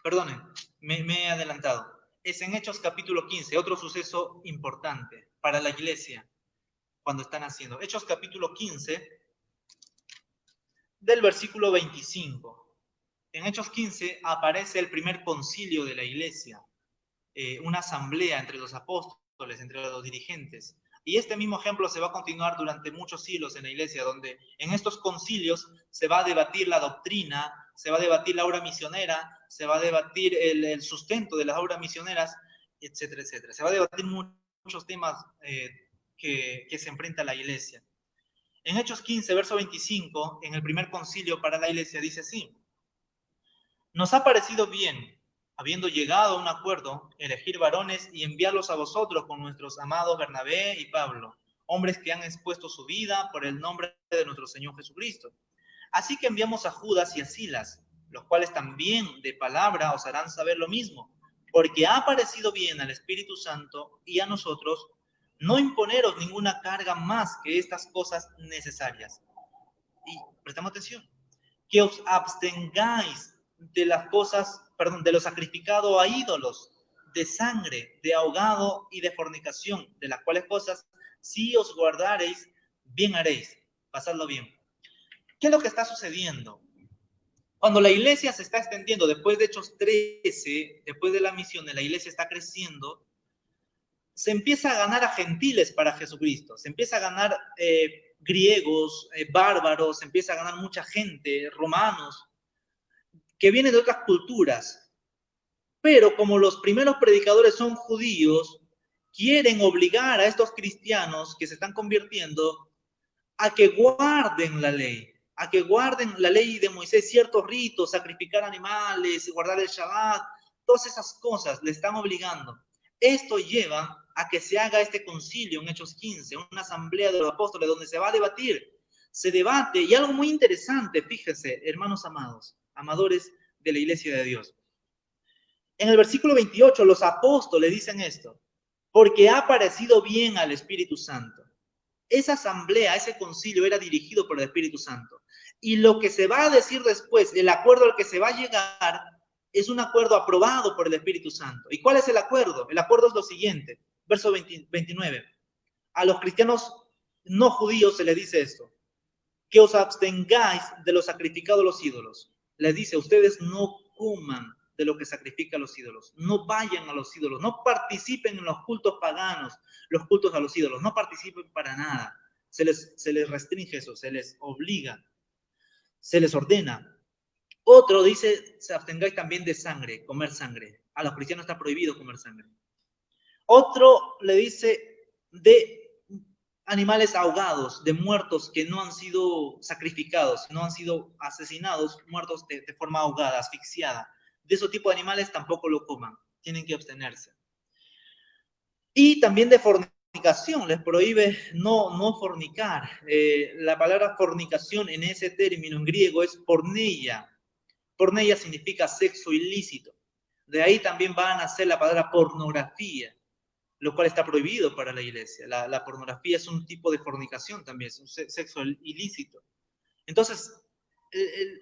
Perdonen, me he adelantado. Es en Hechos capítulo 15, otro suceso importante para la iglesia cuando están haciendo. Hechos capítulo 15, del versículo 25. En Hechos 15 aparece el primer concilio de la iglesia, una asamblea entre los apóstoles, entre los dirigentes. Y este mismo ejemplo se va a continuar durante muchos siglos en la iglesia, donde en estos concilios se va a debatir la doctrina, se va a debatir la obra misionera, se va a debatir el sustento de las obras misioneras, etcétera, etcétera. Se va a debatir muchos temas que se enfrenta la iglesia. En Hechos 15, verso 25, en el primer concilio para la iglesia, dice así: nos ha parecido bien, habiendo llegado a un acuerdo, elegir varones y enviarlos a vosotros con nuestros amados Bernabé y Pablo, hombres que han expuesto su vida por el nombre de nuestro Señor Jesucristo. Así que enviamos a Judas y a Silas, los cuales también de palabra os harán saber lo mismo, porque ha parecido bien al Espíritu Santo y a nosotros no imponeros ninguna carga más que estas cosas necesarias. Y prestamos atención, que os abstengáis de las cosas, de lo sacrificado a ídolos, de sangre, de ahogado y de fornicación, de las cuales cosas, si os guardareis, bien haréis. Pasadlo bien. ¿Qué es lo que está sucediendo? Cuando la iglesia se está extendiendo, después de Hechos 13, después de la misión, la iglesia está creciendo, se empieza a ganar a gentiles para Jesucristo, se empieza a ganar griegos, bárbaros, se empieza a ganar mucha gente, romanos, que vienen de otras culturas. Pero como los primeros predicadores son judíos, quieren obligar a estos cristianos que se están convirtiendo a que guarden la ley, a que guarden la ley de Moisés, ciertos ritos, sacrificar animales, guardar el Shabbat, todas esas cosas le están obligando. Esto lleva a que se haga este concilio en Hechos 15, una asamblea de los apóstoles donde se va a debatir, se debate, y algo muy interesante, fíjense, hermanos amados, amadores de la iglesia de Dios. En el versículo 28 los apóstoles dicen esto: porque ha parecido bien al Espíritu Santo. Esa asamblea, ese concilio era dirigido por el Espíritu Santo. Y lo que se va a decir después, el acuerdo al que se va a llegar, es un acuerdo aprobado por el Espíritu Santo. ¿Y cuál es el acuerdo? El acuerdo es lo siguiente, verso 29. A los cristianos no judíos se les dice esto: que os abstengáis de lo sacrificado a los ídolos. Les dice: ustedes no coman de lo que sacrifica a los ídolos, no vayan a los ídolos, no participen en los cultos paganos, los cultos a los ídolos, no participen para nada. Se les restringe eso, se les obliga, se les ordena. Otro dice: se abstengáis también de sangre, comer sangre. A los cristianos está prohibido comer sangre. Otro le dice de animales ahogados, de muertos que no han sido sacrificados, no han sido asesinados, muertos de forma ahogada, asfixiada. De ese tipo de animales tampoco lo coman, tienen que abstenerse. Y también de fornicación, les prohíbe no fornicar. La palabra fornicación en ese término en griego es porneia. Porneia significa sexo ilícito. De ahí también va a nacer la palabra pornografía, lo cual está prohibido para la iglesia. La pornografía es un tipo de fornicación también, es un sexo ilícito. Entonces,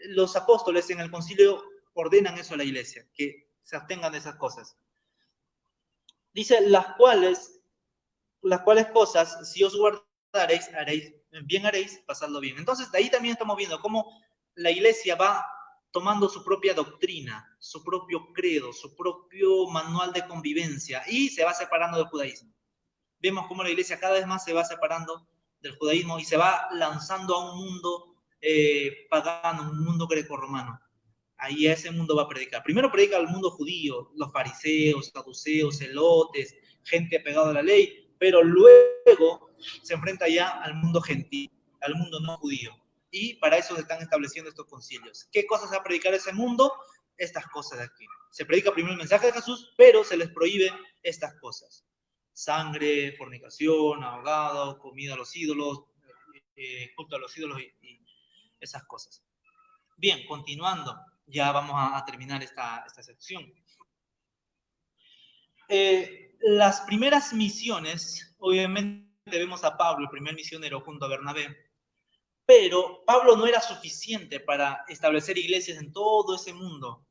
los apóstoles en el concilio ordenan eso a la iglesia, que se abstengan de esas cosas. Dice, las cuales cosas, si os guardaréis, haréis, pasadlo bien. Entonces, de ahí también estamos viendo cómo la iglesia va tomando su propia doctrina, su propio credo, su propio manual de convivencia y se va separando del judaísmo. Vemos cómo la iglesia cada vez más se va separando del judaísmo y se va lanzando a un mundo pagano, un mundo grecorromano. Ahí a ese mundo va a predicar. Primero predica al mundo judío, los fariseos, saduceos, celotes, gente apegada a la ley, pero luego se enfrenta ya al mundo gentil, al mundo no judío. Y para eso se están estableciendo estos concilios. ¿Qué cosas va a predicar ese mundo? Estas cosas de aquí. Se predica primero el mensaje de Jesús, pero se les prohíbe estas cosas. Sangre, fornicación, ahogado, comida a los ídolos, culto a los ídolos y esas cosas. Bien, continuando, ya vamos a terminar esta sección. Las primeras misiones, obviamente vemos a Pablo, el primer misionero junto a Bernabé, pero Pablo no era suficiente para establecer iglesias en todo ese mundo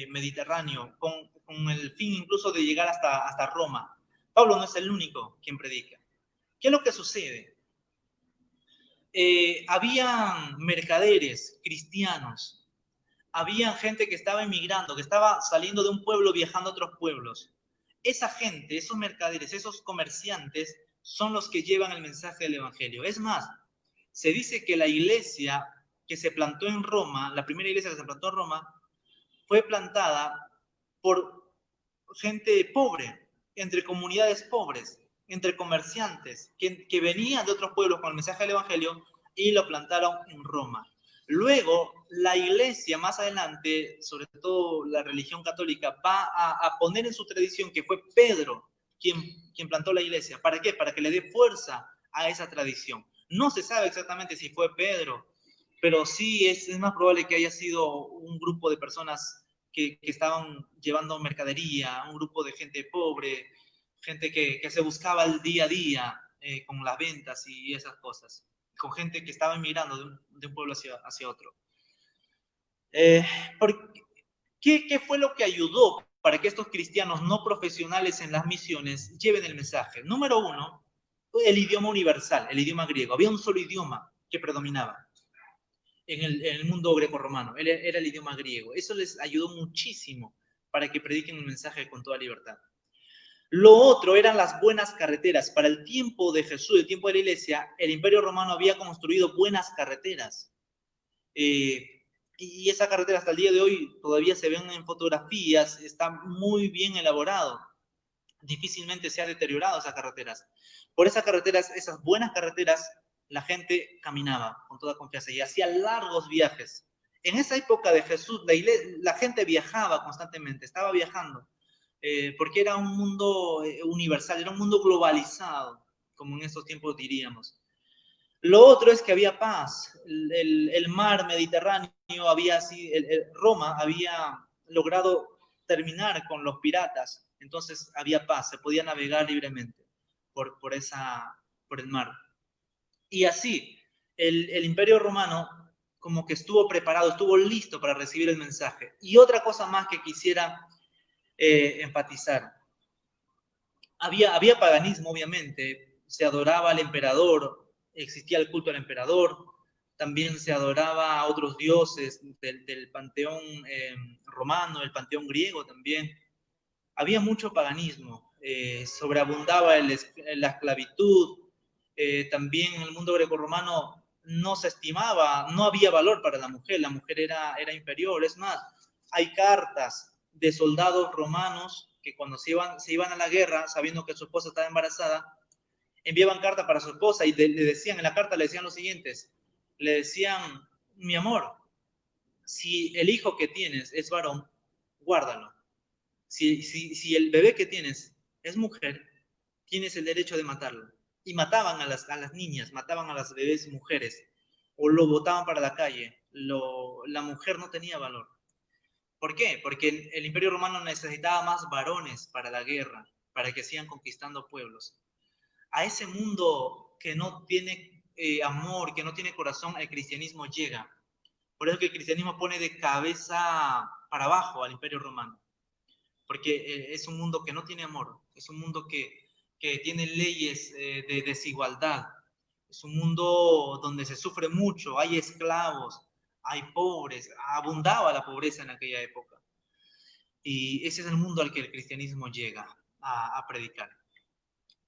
mediterráneo, con el fin incluso de llegar hasta Roma. Pablo no es el único quien predica. ¿Qué es lo que sucede? Habían mercaderes cristianos, había gente que estaba emigrando, que estaba saliendo de un pueblo viajando a otros pueblos. Esa gente, esos mercaderes, esos comerciantes son los que llevan el mensaje del evangelio. Es más, se dice que la iglesia que se plantó en Roma, la primera iglesia que se plantó en Roma, fue plantada por gente pobre, entre comunidades pobres, entre comerciantes que venían de otros pueblos con el mensaje del evangelio y lo plantaron en Roma. Luego, la iglesia más adelante, sobre todo la religión católica, va a poner en su tradición que fue Pedro quien plantó la iglesia. ¿Para qué? Para que le dé fuerza a esa tradición. No se sabe exactamente si fue Pedro, pero sí es más probable que haya sido un grupo de personas que estaban llevando mercadería, un grupo de gente pobre, gente que se buscaba el día a día con las ventas y esas cosas, con gente que estaba emigrando de un pueblo hacia otro. ¿Qué fue lo que ayudó para que estos cristianos no profesionales en las misiones lleven el mensaje? Número uno, el idioma universal, el idioma griego. Había un solo idioma que predominaba en el mundo grecorromano, era el idioma griego. Eso les ayudó muchísimo para que prediquen el mensaje con toda libertad. Lo otro eran las buenas carreteras. Para el tiempo de Jesús, el tiempo de la iglesia, el Imperio Romano había construido buenas carreteras. Y esa carretera hasta el día de hoy todavía se ven en fotografías, está muy bien elaborado. Difícilmente se ha deteriorado esas carreteras. Por esas carreteras, esas buenas carreteras, la gente caminaba con toda confianza y hacía largos viajes. En esa época de Jesús, la gente viajaba constantemente, estaba viajando, porque era un mundo universal, era un mundo globalizado, como en estos tiempos diríamos. Lo otro es que había paz. El mar Mediterráneo Roma había logrado terminar con los piratas, entonces había paz, se podía navegar libremente por el mar. Y así, el Imperio Romano como que estuvo preparado, estuvo listo para recibir el mensaje. Y otra cosa más que quisiera enfatizar. Había paganismo, obviamente, se adoraba al emperador, existía el culto al emperador, también se adoraba a otros dioses del panteón romano, el panteón griego también. Había mucho paganismo, sobreabundaba la esclavitud, también en el mundo grecorromano no se estimaba, no había valor para la mujer era inferior. Es más, hay cartas de soldados romanos que cuando se iban a la guerra, sabiendo que su esposa estaba embarazada, enviaban carta para su esposa y le decían, en la carta le decían los siguientes, le decían, mi amor, si el hijo que tienes es varón, guárdalo. Si el bebé que tienes es mujer, tienes el derecho de matarlo. Y mataban a las niñas, mataban a las bebés mujeres, o lo botaban para la calle. La mujer no tenía valor. ¿Por qué? Porque el Imperio Romano necesitaba más varones para la guerra, para que sigan conquistando pueblos. A ese mundo que no tiene amor, que no tiene corazón, el cristianismo llega. Por eso que el cristianismo pone de cabeza para abajo al Imperio Romano. Porque es un mundo que no tiene amor, es un mundo que tiene leyes de desigualdad, es un mundo donde se sufre mucho, hay esclavos, hay pobres, abundaba la pobreza en aquella época. Y ese es el mundo al que el cristianismo llega a predicar.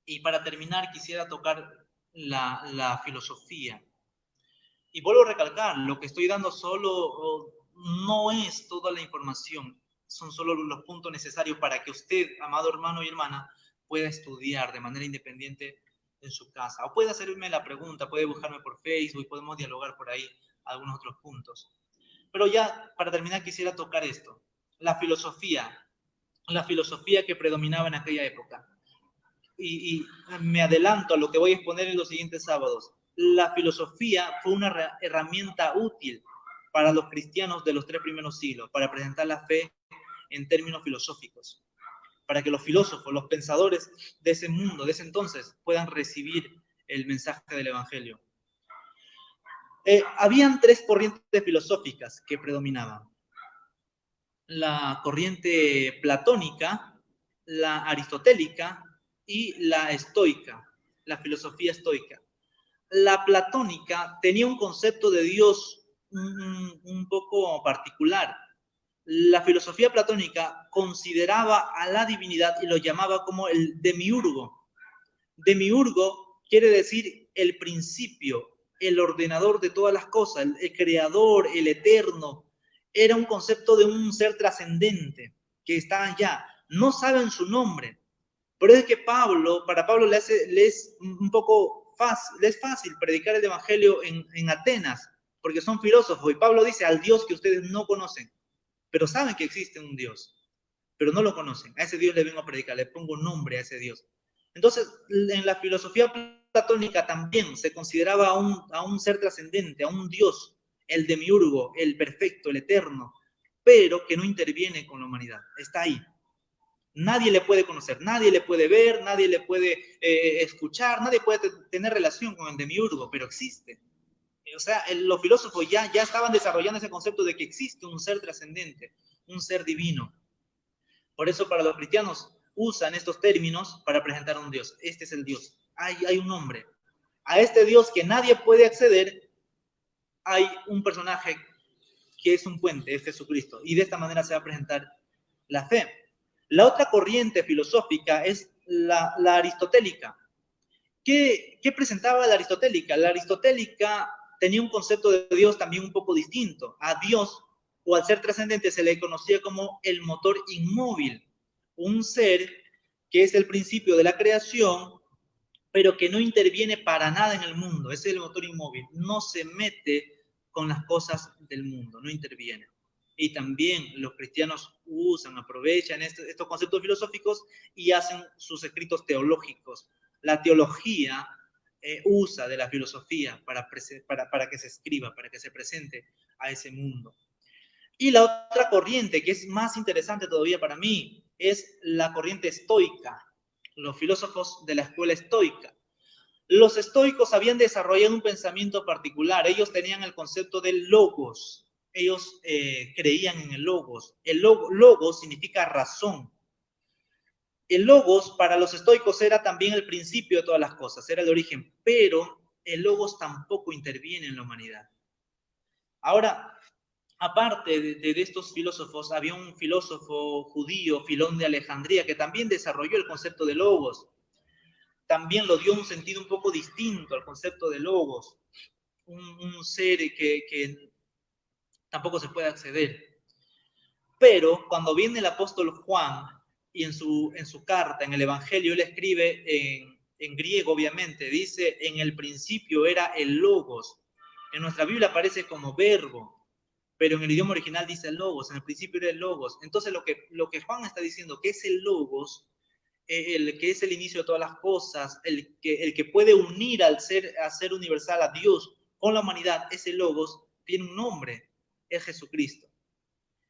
Y para terminar, quisiera tocar la filosofía. Y vuelvo a recalcar, lo que estoy dando solo no es toda la información, son solo los puntos necesarios para que usted, amado hermano y hermana, pueda estudiar de manera independiente en su casa. O puede hacerme la pregunta, puede buscarme por Facebook, podemos dialogar por ahí algunos otros puntos. Pero ya, para terminar, quisiera tocar esto, la filosofía que predominaba en aquella época. Y me adelanto a lo que voy a exponer en los siguientes sábados. La filosofía fue una herramienta útil para los cristianos de los 3 primeros siglos, para presentar la fe en términos filosóficos, para que los filósofos, los pensadores de ese mundo, de ese entonces, puedan recibir el mensaje del Evangelio. Habían 3 corrientes filosóficas que predominaban. La corriente platónica, la aristotélica y la estoica, la filosofía estoica. La platónica tenía un concepto de Dios un poco particular. La filosofía platónica consideraba a la divinidad y lo llamaba como el demiurgo. Demiurgo quiere decir el principio, el ordenador de todas las cosas, el creador, el eterno. Era un concepto de un ser trascendente que está allá. No saben su nombre. Por eso es que para Pablo le es un poco fácil, le es fácil predicar el evangelio en Atenas, porque son filósofos. Y Pablo dice al Dios que ustedes no conocen, pero saben que existe un Dios, pero no lo conocen. A ese Dios le vengo a predicar, le pongo nombre a ese Dios. Entonces, en la filosofía platónica también se consideraba a un ser trascendente, a un Dios, el demiurgo, el perfecto, el eterno, pero que no interviene con la humanidad. Está ahí. Nadie le puede conocer, nadie le puede ver, nadie le puede escuchar, nadie puede tener relación con el demiurgo, pero existe. O sea, los filósofos ya estaban desarrollando ese concepto de que existe un ser trascendente, un ser divino. Por eso para los cristianos usan estos términos para presentar a un Dios. Este es el Dios. Hay un nombre. A este Dios que nadie puede acceder, hay un personaje que es un puente, es Jesucristo. Y de esta manera se va a presentar la fe. La otra corriente filosófica es la aristotélica. ¿Qué presentaba la aristotélica? La aristotélica tenía un concepto de Dios también un poco distinto. A Dios o al ser trascendente se le conocía como el motor inmóvil, un ser que es el principio de la creación, pero que no interviene para nada en el mundo. Ese es el motor inmóvil. No se mete con las cosas del mundo, no interviene. Y también los cristianos aprovechan estos conceptos filosóficos y hacen sus escritos teológicos. La teología usa de la filosofía para que se escriba, para que se presente a ese mundo. Y la otra corriente, que es más interesante todavía para mí, es la corriente estoica, los filósofos de la escuela estoica. Los estoicos habían desarrollado un pensamiento particular. Ellos tenían el concepto del logos. Ellos creían en el logos. El logos significa razón. El logos para los estoicos era también el principio de todas las cosas, era el origen, pero el logos tampoco interviene en la humanidad. Ahora, aparte de estos filósofos, había un filósofo judío, Filón de Alejandría, que también desarrolló el concepto de logos. También lo dio un sentido un poco distinto al concepto de logos, un ser que tampoco se puede acceder. Pero cuando viene el apóstol Juan y en su carta, en el Evangelio, él escribe en griego, obviamente, dice, en el principio era el logos. En nuestra Biblia aparece como verbo, pero en el idioma original dice logos, en el principio era el logos. Entonces lo que Juan está diciendo, que es el logos, el que es el inicio de todas las cosas, el que puede unir al ser, a ser universal a Dios con la humanidad, ese Logos, tiene un nombre, es Jesucristo.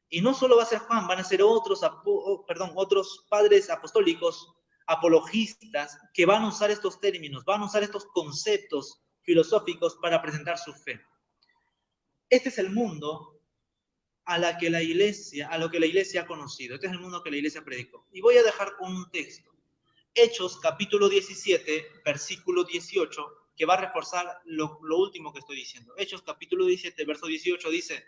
Y no solo va a ser Juan, van a ser otros padres apostólicos, apologistas, que van a usar estos términos, van a usar estos conceptos filosóficos para presentar su fe. Este es el mundo a lo que la iglesia ha conocido. Este es el mundo que la iglesia predicó. Y voy a dejar un texto. Hechos, capítulo 17, versículo 18, que va a reforzar lo último que estoy diciendo. Hechos, capítulo 17, verso 18 dice: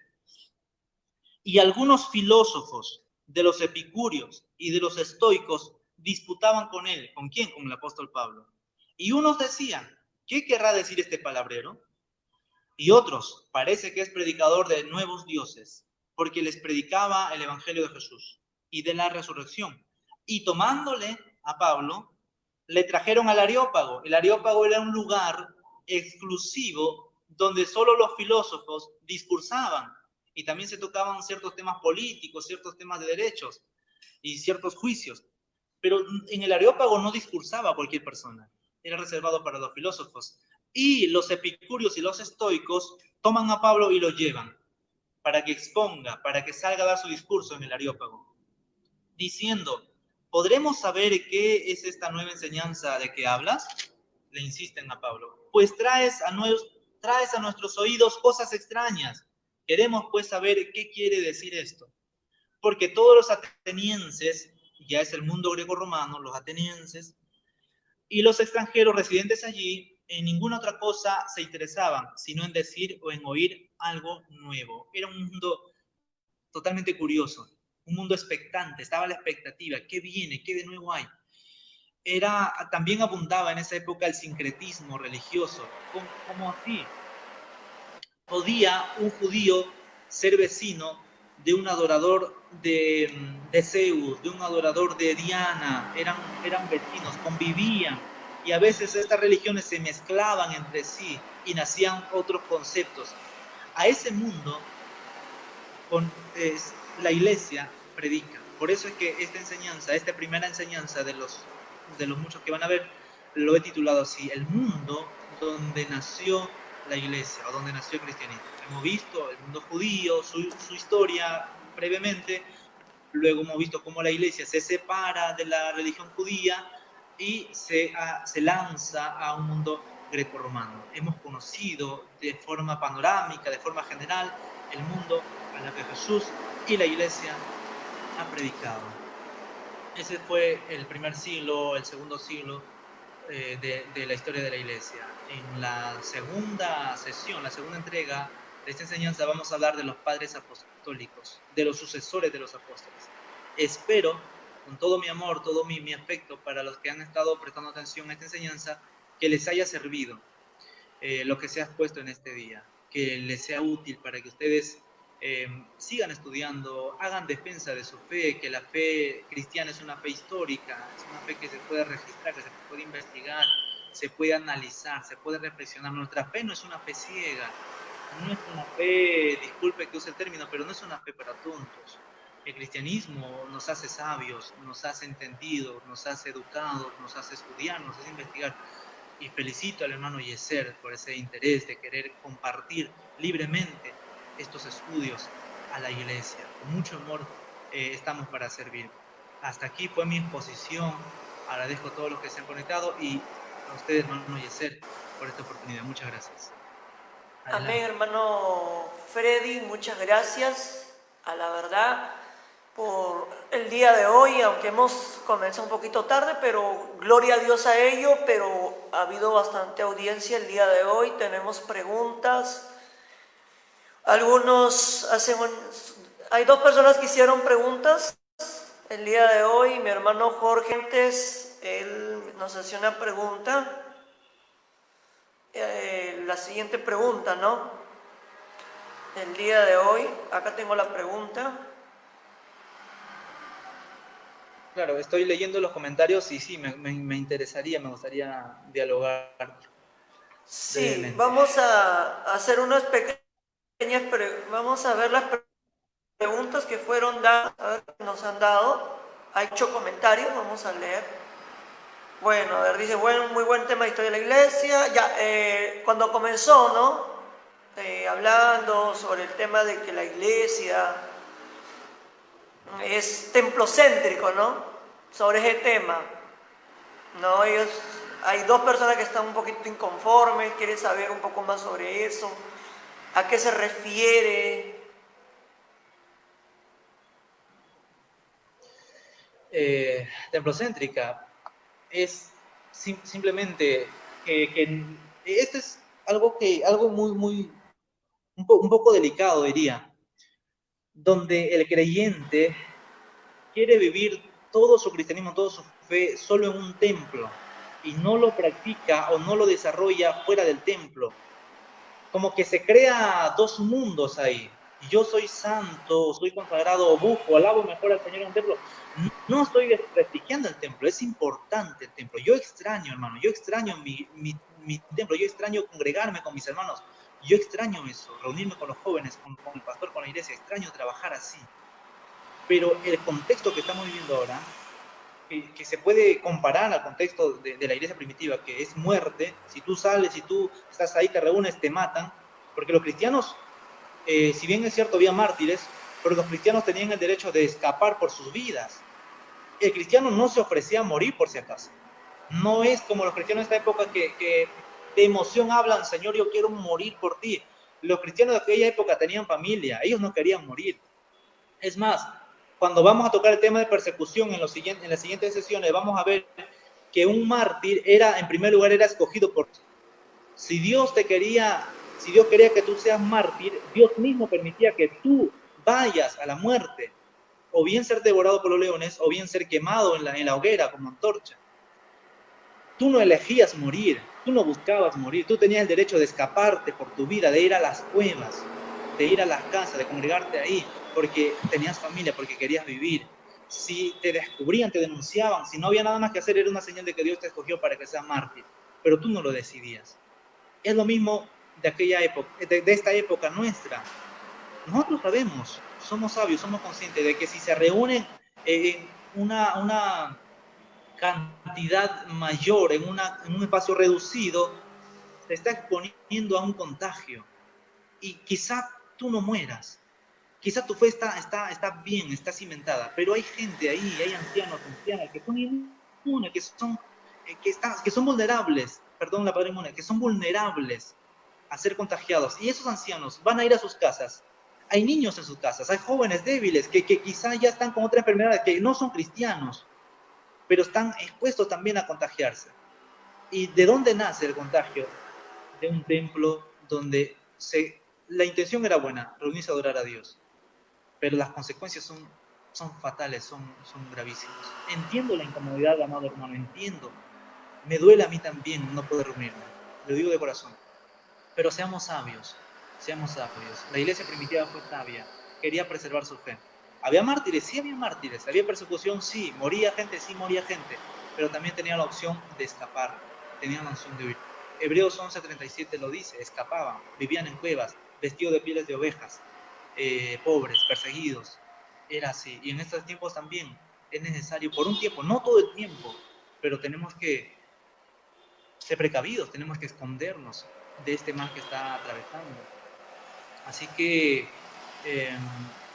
y algunos filósofos de los epicúreos y de los estoicos disputaban con él. ¿Con quién? Con el apóstol Pablo. Y unos decían: ¿qué querrá decir este palabrero? Y otros: parece que es predicador de nuevos dioses, porque les predicaba el evangelio de Jesús y de la resurrección. Y tomándole a Pablo, le trajeron al Areópago. El Areópago era un lugar exclusivo donde solo los filósofos discursaban, y también se tocaban ciertos temas políticos, ciertos temas de derechos y ciertos juicios. Pero en el Areópago no discursaba cualquier persona, era reservado para los filósofos. Y los epicúreos y los estoicos toman a Pablo y lo llevan para que exponga, para que salga a dar su discurso en el Areópago, diciendo: ¿podremos saber qué es esta nueva enseñanza de que hablas? Le insisten a Pablo. Pues traes a nuestros oídos cosas extrañas. Queremos pues saber qué quiere decir esto. Porque todos los atenienses, ya es el mundo greco-romano, los atenienses, y los extranjeros residentes allí, en ninguna otra cosa se interesaban, sino en decir o en oír algo nuevo. Era un mundo totalmente curioso, un mundo expectante, estaba la expectativa: ¿qué viene? ¿Qué de nuevo hay? También abundaba en esa época el sincretismo religioso. ¿Cómo así? ¿Podía un judío ser vecino de un adorador de Zeus, de un adorador de Diana? Eran vecinos, convivían, y a veces estas religiones se mezclaban entre sí y nacían otros conceptos. A ese mundo la iglesia predica. Por eso es que esta primera enseñanza de los muchos que van a ver, lo he titulado así: el mundo donde nació la iglesia, o donde nació el cristianismo. Hemos visto el mundo judío, su historia brevemente. Luego hemos visto cómo la iglesia se separa de la religión judía y se lanza a un mundo grecorromano. Hemos conocido de forma panorámica, de forma general, el mundo a la que Jesús y la iglesia ha predicado. Ese fue el primer siglo, el segundo siglo de la historia de la iglesia. En la segunda sesión, la segunda entrega de esta enseñanza, vamos a hablar de los padres apostólicos, de los sucesores de los apóstoles. Espero, con todo mi amor, todo mi afecto para los que han estado prestando atención a esta enseñanza, que les haya servido lo que se ha expuesto en este día, que les sea útil para que ustedes sigan estudiando, hagan defensa de su fe, que la fe cristiana es una fe histórica, es una fe que se puede registrar, que se puede investigar, se puede analizar, se puede reflexionar. Nuestra fe no es una fe ciega, no es una fe, disculpe que use el término, pero no es una fe para tontos. El cristianismo nos hace sabios, nos hace entendidos, nos hace educados, nos hace estudiar, nos hace investigar. Y felicito al hermano Yeser por ese interés de querer compartir libremente estos estudios a la iglesia. Con mucho amor estamos para servir. Hasta aquí fue mi exposición. Agradezco a todos los que se han conectado y a ustedes, hermano Yeser, por esta oportunidad. Muchas gracias. Adelante. Amén, hermano Freddy, muchas gracias a la verdad por el día de hoy, aunque hemos comenzado un poquito tarde, pero gloria a Dios a ello, pero ha habido bastante audiencia el día de hoy, tenemos preguntas, algunos hay dos personas que hicieron preguntas el día de hoy. Mi hermano Jorge Gentes, él nos hacía una pregunta, la siguiente pregunta, ¿no? El día de hoy, acá tengo la pregunta. Claro, estoy leyendo los comentarios y sí, me interesaría, me gustaría dialogar. Sí, brevemente. Vamos a hacer unas pequeñas, vamos a ver las preguntas que fueron dadas, a ver, nos han dado. Hay 8 comentarios, vamos a leer. Bueno, a ver, dice, muy buen tema de historia de la iglesia. Ya, cuando comenzó, ¿no? Hablando sobre el tema de que la iglesia es templocéntrico, ¿no? Sobre ese tema, ¿no? Hay dos personas que están un poquito inconformes, quieren saber un poco más sobre eso, a qué se refiere. Templocéntrica es simplemente que esto es algo un poco delicado, diría, donde el creyente quiere vivir todo su cristianismo, toda su fe solo en un templo y no lo practica o no lo desarrolla fuera del templo. Como que se crea dos mundos ahí. Yo soy santo, soy consagrado o busco, alabo mejor al Señor en un templo. No estoy desprestigiando el templo, es importante el templo. Yo extraño, hermano, yo extraño mi templo, yo extraño congregarme con mis hermanos, yo extraño eso, reunirme con los jóvenes, con el pastor, con la iglesia, extraño trabajar así. Pero el contexto que estamos viviendo ahora, que se puede comparar al contexto de la iglesia primitiva, que es muerte, si tú sales, si tú estás ahí, te reúnes, te matan, porque los cristianos, si bien es cierto, había mártires, pero los cristianos tenían el derecho de escapar por sus vidas. El cristiano no se ofrecía a morir por si acaso. No es como los cristianos de esta época que de emoción hablan, Señor, yo quiero morir por ti. Los cristianos de aquella época tenían familia, ellos no querían morir. Es más, cuando vamos a tocar el tema de persecución en las siguientes sesiones, vamos a ver que un mártir en primer lugar, era escogido por... Si Dios quería que tú seas mártir, Dios mismo permitía que tú vayas a la muerte, o bien ser devorado por los leones, o bien ser quemado en la hoguera como antorcha. Tú no elegías morir, tú no buscabas morir, tú tenías el derecho de escaparte por tu vida, de ir a las cuevas, de ir a las casas, de congregarte ahí, porque tenías familia, porque querías vivir. Si te descubrían, te denunciaban, si no había nada más que hacer, era una señal de que Dios te escogió para que seas mártir, pero tú no lo decidías. Es lo mismo de aquella época, de esta época nuestra. Nosotros sabemos, somos sabios, somos conscientes de que si se reúnen una cantidad mayor en un espacio reducido, se está exponiendo a un contagio. Y quizá tú no mueras, quizá tu fe está bien, está cimentada, pero hay gente ahí, hay ancianos, ancianas, que son inmunes, que son vulnerables, perdón la palabra inmune, que son vulnerables a ser contagiados. Y esos ancianos van a ir a sus casas. Hay niños en sus casas, hay jóvenes débiles que quizá ya están con otra enfermedad, que no son cristianos, pero están expuestos también a contagiarse. ¿Y de dónde nace el contagio? De un templo donde la intención era buena, reunirse a adorar a Dios, pero las consecuencias son fatales, son gravísimas. Entiendo la incomodidad, amado hermano, entiendo. Me duele a mí también no poder reunirme, lo digo de corazón. Pero seamos sabios, seamos sabios. La iglesia primitiva fue sabia, quería preservar su fe. ¿Había mártires? Sí había mártires. ¿Había persecución? Sí. ¿Moría gente? Sí moría gente. Pero también tenían la opción de escapar, tenían la opción de huir. Hebreos 11:37 lo dice, escapaban, vivían en cuevas, vestidos de pieles de ovejas, pobres, perseguidos. Era así. Y en estos tiempos también es necesario, por un tiempo, no todo el tiempo, pero tenemos que ser precavidos, tenemos que escondernos de este mal que está atravesando. Así que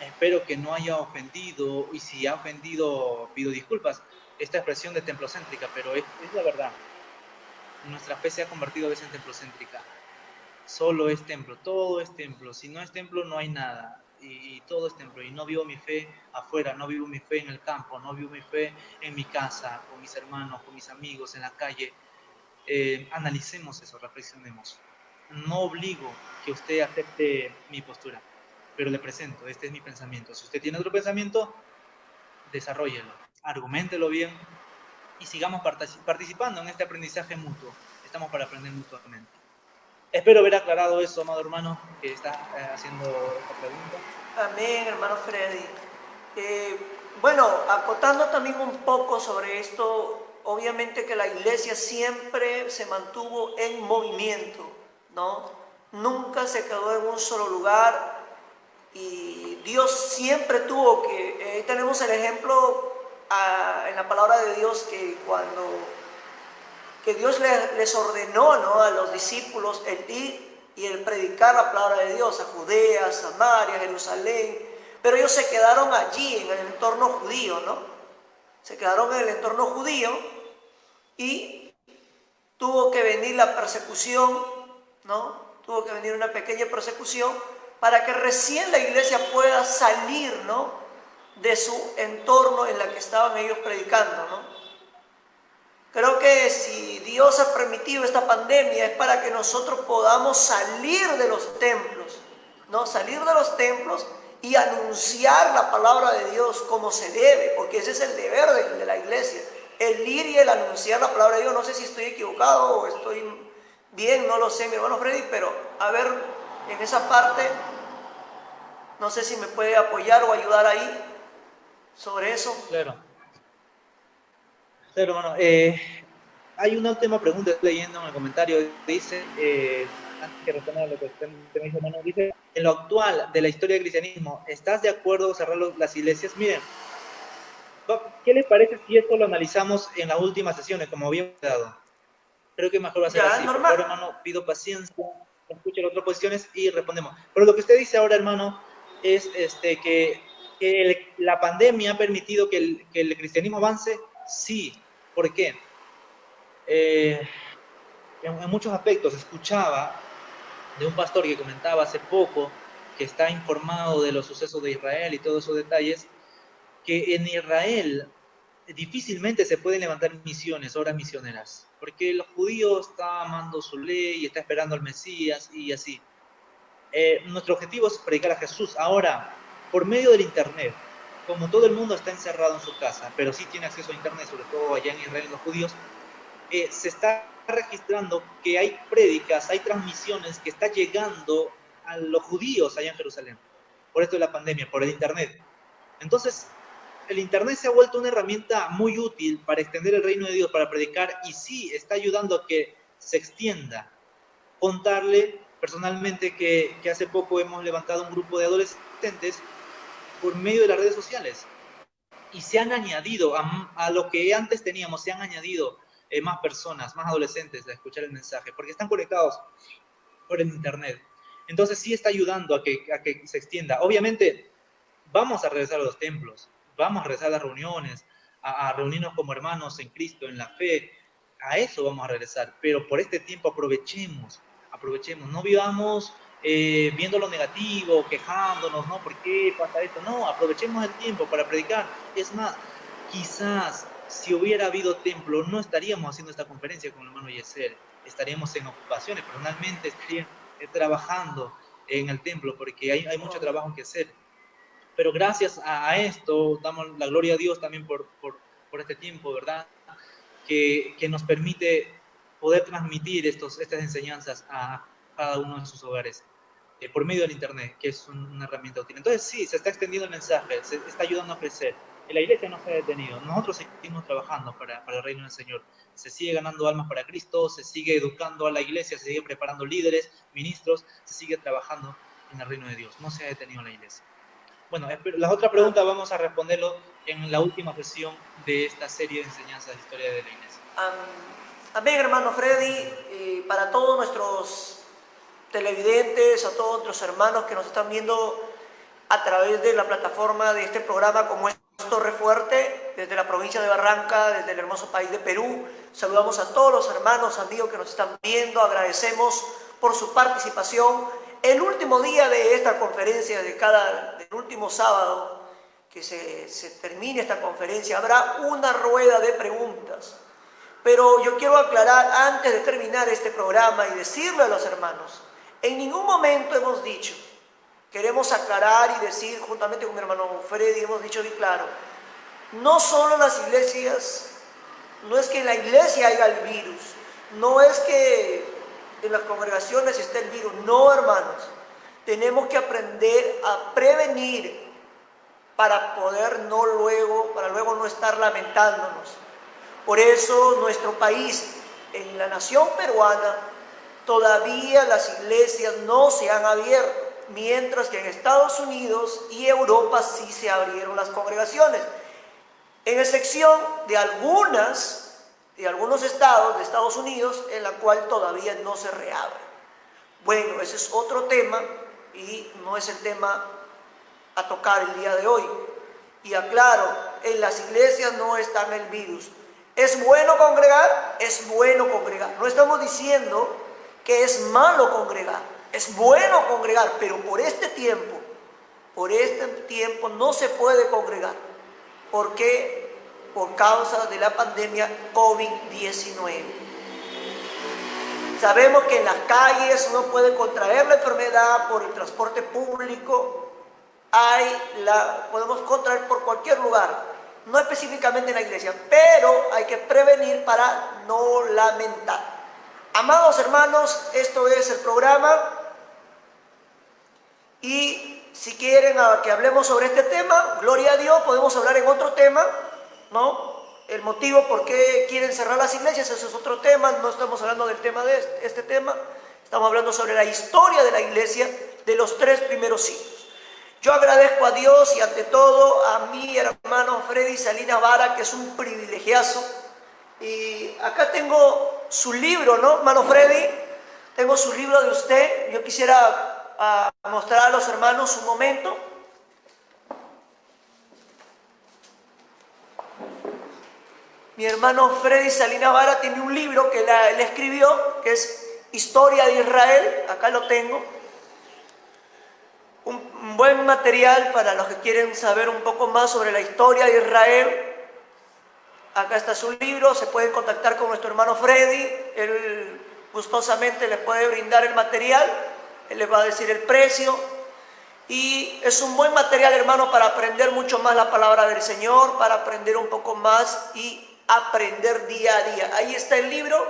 espero que no haya ofendido, y si ha ofendido, pido disculpas, esta expresión de templocéntrica, pero es la verdad. Nuestra fe se ha convertido a veces en templocéntrica. Solo es templo, todo es templo. Si no es templo, no hay nada. Y todo es templo. Y no vivo mi fe afuera, no vivo mi fe en el campo, no vivo mi fe en mi casa, con mis hermanos, con mis amigos, en la calle. Analicemos eso, reflexionemos. No obligo que usted acepte mi postura, pero le presento, este es mi pensamiento. Si usted tiene otro pensamiento, desarrollelo, arguméntelo bien y sigamos participando en este aprendizaje mutuo. Estamos para aprender mutuamente. Espero haber aclarado eso, amado hermano, que está haciendo esta pregunta. Amén, hermano Freddy. Bueno, acotando también un poco sobre esto, obviamente que la iglesia siempre se mantuvo en movimiento, ¿no? Nunca se quedó en un solo lugar y Dios siempre tuvo que, tenemos el ejemplo en la palabra de Dios que cuando que Dios les ordenó, ¿no?, a los discípulos el ir y el predicar la palabra de Dios a Judea, Samaria, Jerusalén, pero ellos se quedaron allí en el entorno judío, ¿no? Se quedaron en el entorno judío y tuvo que venir la persecución, ¿no? Tuvo que venir una pequeña persecución para que recién la iglesia pueda salir, ¿no?, de su entorno en la que estaban ellos predicando, ¿no? Creo que si Dios ha permitido esta pandemia es para que nosotros podamos salir de los templos, ¿no? Salir de los templos y anunciar la palabra de Dios como se debe, porque ese es el deber de la iglesia, el ir y el anunciar la palabra de Dios. No sé si estoy equivocado o estoy bien, no lo sé, mi hermano Freddy, pero a ver, en esa parte, no sé si me puede apoyar o ayudar ahí sobre eso. Claro, claro, hermano. Hay una última pregunta, estoy leyendo en el comentario, dice, antes que responder a lo que usted me dijo, hermano, dice, en lo actual de la historia del cristianismo, ¿estás de acuerdo cerrar las iglesias? Miren, ¿qué les parece si esto lo analizamos en las últimas sesiones, como habíamos dado? Creo que mejor va a ser Ya, así. es Por favor, normal. hermano, pido paciencia, escuche las otras posiciones y respondemos. Pero lo que usted dice ahora, hermano, es que la pandemia ha permitido que el cristianismo avance. Sí. ¿Por qué? En muchos aspectos. Escuchaba de un pastor que comentaba hace poco, que está informado de los sucesos de Israel y todos esos detalles, que en Israel difícilmente se pueden levantar misiones, obras misioneras, porque los judíos están amando su ley y están esperando al Mesías y así. Nuestro objetivo es predicar a Jesús. Ahora, por medio del Internet, como todo el mundo está encerrado en su casa, pero sí tiene acceso a Internet, sobre todo allá en Israel los judíos, se está registrando que hay prédicas, hay transmisiones que están llegando a los judíos allá en Jerusalén, por esto de la pandemia, por el Internet. Entonces, el Internet se ha vuelto una herramienta muy útil para extender el reino de Dios, para predicar, y sí, está ayudando a que se extienda. Contarle personalmente que hace poco hemos levantado un grupo de adolescentes por medio de las redes sociales, y se han añadido a lo que antes teníamos, se han añadido más personas, más adolescentes a escuchar el mensaje, porque están conectados por el Internet. Entonces sí está ayudando a que se extienda. Obviamente, vamos a regresar a los templos, vamos a regresar a las reuniones, a reunirnos como hermanos en Cristo, en la fe. A eso vamos a regresar, pero por este tiempo aprovechemos, no vivamos viendo lo negativo, quejándonos, ¿no? ¿Por qué pasa esto? No, aprovechemos el tiempo para predicar. Es más, quizás si hubiera habido templo, no estaríamos haciendo esta conferencia con el hermano Yeser, estaríamos en ocupaciones, personalmente estaría trabajando en el templo, porque hay mucho trabajo que hacer. Pero gracias a esto, damos la gloria a Dios también por este tiempo, ¿verdad? Que nos permite poder transmitir estas enseñanzas a cada uno de sus hogares por medio del Internet, que es una herramienta útil. Entonces sí, se está extendiendo el mensaje, se está ayudando a crecer. La iglesia no se ha detenido, nosotros seguimos trabajando para el reino del Señor. Se sigue ganando almas para Cristo, se sigue educando a la iglesia, se sigue preparando líderes, ministros, se sigue trabajando en el reino de Dios. No se ha detenido la iglesia. Bueno, las otras preguntas vamos a responderlo en la última sesión de esta serie de enseñanzas de historia de la iglesia. Amén, hermano Freddy. Para todos nuestros televidentes, a todos nuestros hermanos que nos están viendo a través de la plataforma de este programa como es Torre Fuerte, desde la provincia de Barranca, desde el hermoso país de Perú. Saludamos a todos los hermanos, amigos que nos están viendo, agradecemos por su participación. El último día de esta conferencia, del último sábado que se termine esta conferencia, habrá una rueda de preguntas. Pero yo quiero aclarar antes de terminar este programa y decirle a los hermanos, en ningún momento hemos dicho, queremos aclarar y decir juntamente con mi hermano Freddy, hemos dicho bien claro, no solo en las iglesias, no es que en la iglesia haya el virus, no es que en las congregaciones esté el virus, no, hermanos, tenemos que aprender a prevenir para luego no estar lamentándonos. Por eso nuestro país, en la nación peruana, todavía las iglesias no se han abierto, mientras que en Estados Unidos y Europa sí se abrieron las congregaciones. En excepción de algunas de algunos estados de Estados Unidos en la cual todavía no se reabre. Bueno, ese es otro tema y no es el tema a tocar el día de hoy. Y aclaro, en las iglesias no está el virus. ¿Es bueno congregar? Es bueno congregar. No estamos diciendo que es malo congregar. Es bueno congregar, pero por este tiempo no se puede congregar. ¿Por qué? Por causa de la pandemia COVID-19. Sabemos que en las calles uno puede contraer la enfermedad por el transporte público. Podemos contraer por cualquier lugar, no específicamente en la iglesia, pero hay que prevenir para no lamentar. Amados hermanos, esto es el programa y si quieren que hablemos sobre este tema, gloria a Dios, podemos hablar en otro tema, ¿no? El motivo por qué quieren cerrar las iglesias, eso es otro tema, no estamos hablando del tema de este tema, estamos hablando sobre la historia de la iglesia de los 3 primeros siglos. Yo agradezco a Dios y ante todo a mi hermano Freddy Salinas Vara, que es un privilegiazo. Y acá tengo su libro, ¿no, hermano Freddy? Tengo su libro de usted. Yo quisiera mostrar a los hermanos un momento. Mi hermano Freddy Salinas Vara tiene un libro que él escribió, que es Historia de Israel. Acá lo tengo. Un buen material para los que quieren saber un poco más sobre la historia de Israel. Acá está su libro, se pueden contactar con nuestro hermano Freddy, él gustosamente les puede brindar el material, él les va a decir el precio. Y es un buen material, hermano, para aprender mucho más la palabra del Señor, para aprender un poco más y aprender día a día. Ahí está el libro,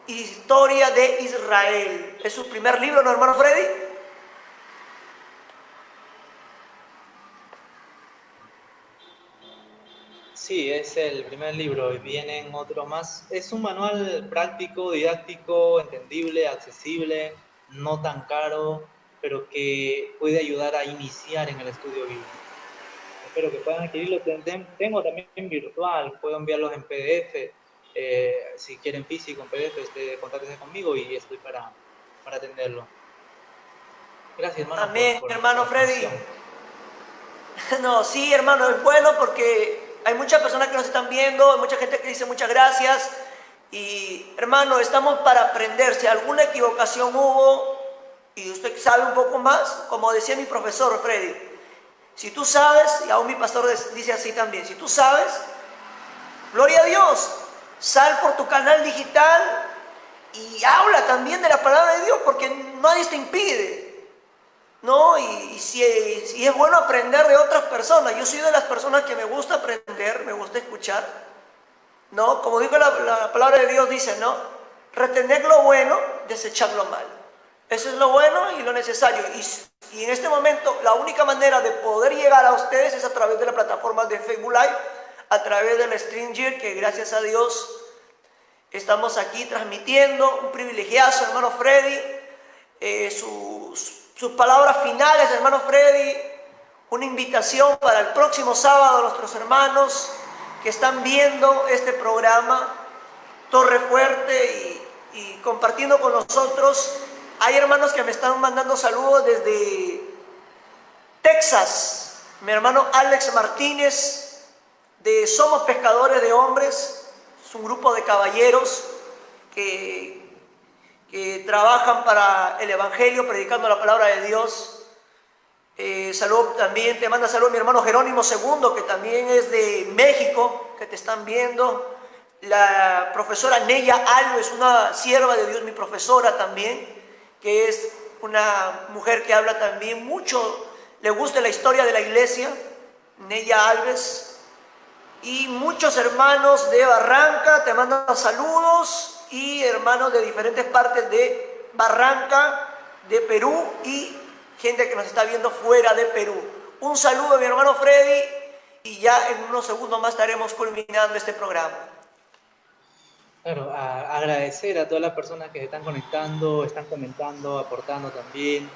Historia de Israel. Es su primer libro, ¿no, hermano Freddy? Sí, es el primer libro y vienen otro más. Es un manual práctico, didáctico, entendible, accesible, no tan caro, pero que puede ayudar a iniciar en el estudio bíblico. Espero que puedan adquirirlo. Tengo también virtual, puedo enviarlos en PDF. Si quieren físico en PDF, contáctense conmigo y estoy para atenderlo. Gracias, hermano. Amén, por hermano la Freddy. atención. No, sí, hermano, es bueno porque hay muchas personas que nos están viendo, hay mucha gente que dice muchas gracias. Y, hermano, estamos para aprender. Si alguna equivocación hubo y usted sabe un poco más, como decía mi profesor Freddy, si tú sabes, y aún mi pastor dice así también, si tú sabes, gloria a Dios, sal por tu canal digital y habla también de la palabra de Dios, porque nadie te impide. ¿No? Y si es bueno aprender de otras personas. Yo soy de las personas que me gusta aprender, me gusta escuchar, ¿no? Como digo, la palabra de Dios dice, ¿no? Retener lo bueno, desechar lo malo. Eso es lo bueno y lo necesario. Y en este momento, la única manera de poder llegar a ustedes es a través de la plataforma de Facebook Live, a través del Stringer, que gracias a Dios estamos aquí transmitiendo. Un privilegiazo, hermano Freddy. Sus palabras finales, hermano Freddy, una invitación para el próximo sábado a nuestros hermanos que están viendo este programa, Torre Fuerte, y compartiendo con nosotros. Hay hermanos que me están mandando saludos desde Texas. Mi hermano Alex Martínez, de Somos Pescadores de Hombres, es un grupo de caballeros que trabajan para el Evangelio, predicando la palabra de Dios. Salud también, te manda salud mi hermano Jerónimo II, que también es de México, que te están viendo. La profesora Neya Alves, una sierva de Dios, mi profesora también, que es una mujer que habla también mucho, le gusta la historia de la iglesia, Neya Alves. Y muchos hermanos de Barranca te mandan saludos, y hermanos de diferentes partes de Barranca, de Perú, y gente que nos está viendo fuera de Perú. Un saludo a mi hermano Freddy, y ya en unos segundos más estaremos culminando este programa. Claro, agradecer a todas las personas que se están conectando, están comentando, aportando también,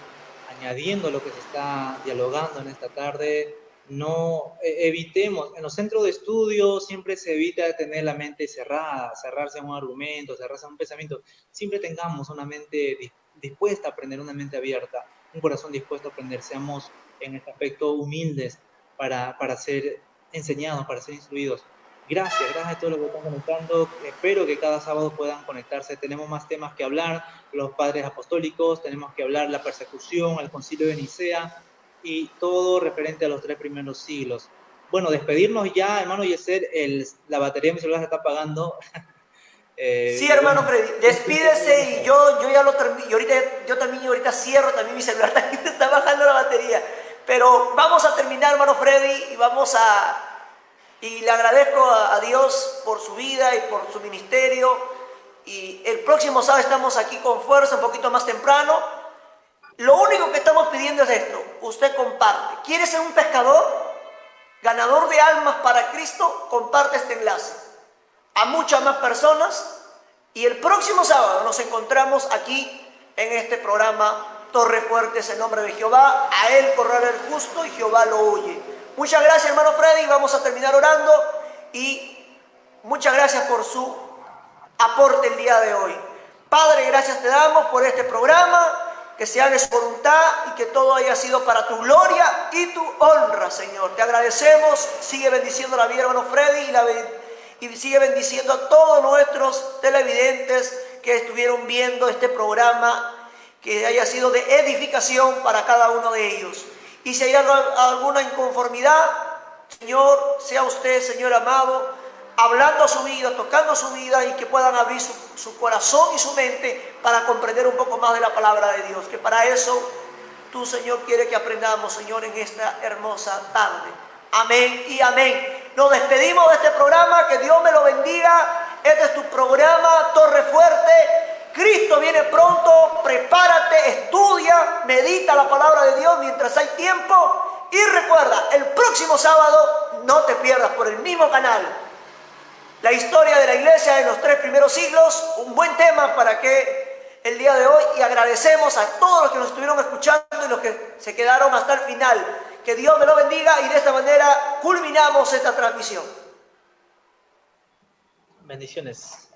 añadiendo lo que se está dialogando en esta tarde. no evitemos, en los centros de estudio siempre se evita tener la mente cerrada, cerrarse a un argumento, cerrarse a un pensamiento. Siempre tengamos una mente dispuesta a aprender, una mente abierta, un corazón dispuesto a aprender. Seamos en este aspecto humildes para ser enseñados, para ser instruidos. Gracias a todos los que están conectando. Espero que cada sábado puedan conectarse. Tenemos más temas que hablar, los padres apostólicos, tenemos que hablar la persecución, el concilio de Nicea, y todo referente a los 3 primeros siglos. Bueno, despedirnos ya, hermano Yeser, la batería de mi celular se está apagando. Sí, Y hermano bueno, Freddy, despídese y yo ya lo termino. Y ahorita cierro también mi celular, también está bajando la batería. Pero vamos a terminar, hermano Freddy, y le agradezco a Dios por su vida y por su ministerio. Y el próximo sábado estamos aquí con fuerza, un poquito más temprano. Lo único que estamos pidiendo es esto: usted comparte. ¿Quiere ser un pescador? Ganador de almas para Cristo, comparte este enlace a muchas más personas, y el próximo sábado nos encontramos aquí en este programa Torre Fuerte es el nombre de Jehová, a él correrá el justo y Jehová lo oye. Muchas gracias, hermano Freddy, vamos a terminar orando y muchas gracias por su aporte el día de hoy. Padre, gracias te damos por este programa, que se haga su voluntad y que todo haya sido para tu gloria y tu honra, Señor. Te agradecemos, sigue bendiciendo la vida, hermano Freddy, y sigue bendiciendo a todos nuestros televidentes que estuvieron viendo este programa, que haya sido de edificación para cada uno de ellos. Y si hay alguna inconformidad, Señor, sea usted, Señor amado, hablando a su vida, tocando su vida, y que puedan abrir su corazón y su mente para comprender un poco más de la palabra de Dios, que para eso tú, Señor, quieres que aprendamos, Señor, en esta hermosa tarde. Amén y amén. Nos despedimos de este programa, que Dios me lo bendiga. Este es tu programa, Torre Fuerte. Cristo viene pronto, prepárate, estudia, medita la palabra de Dios mientras hay tiempo. Y recuerda, el próximo sábado no te pierdas por el mismo canal la historia de la iglesia en los 3 primeros siglos, un buen tema para que el día de hoy, y agradecemos a todos los que nos estuvieron escuchando y los que se quedaron hasta el final. Que Dios me lo bendiga, y de esta manera culminamos esta transmisión. bendiciones.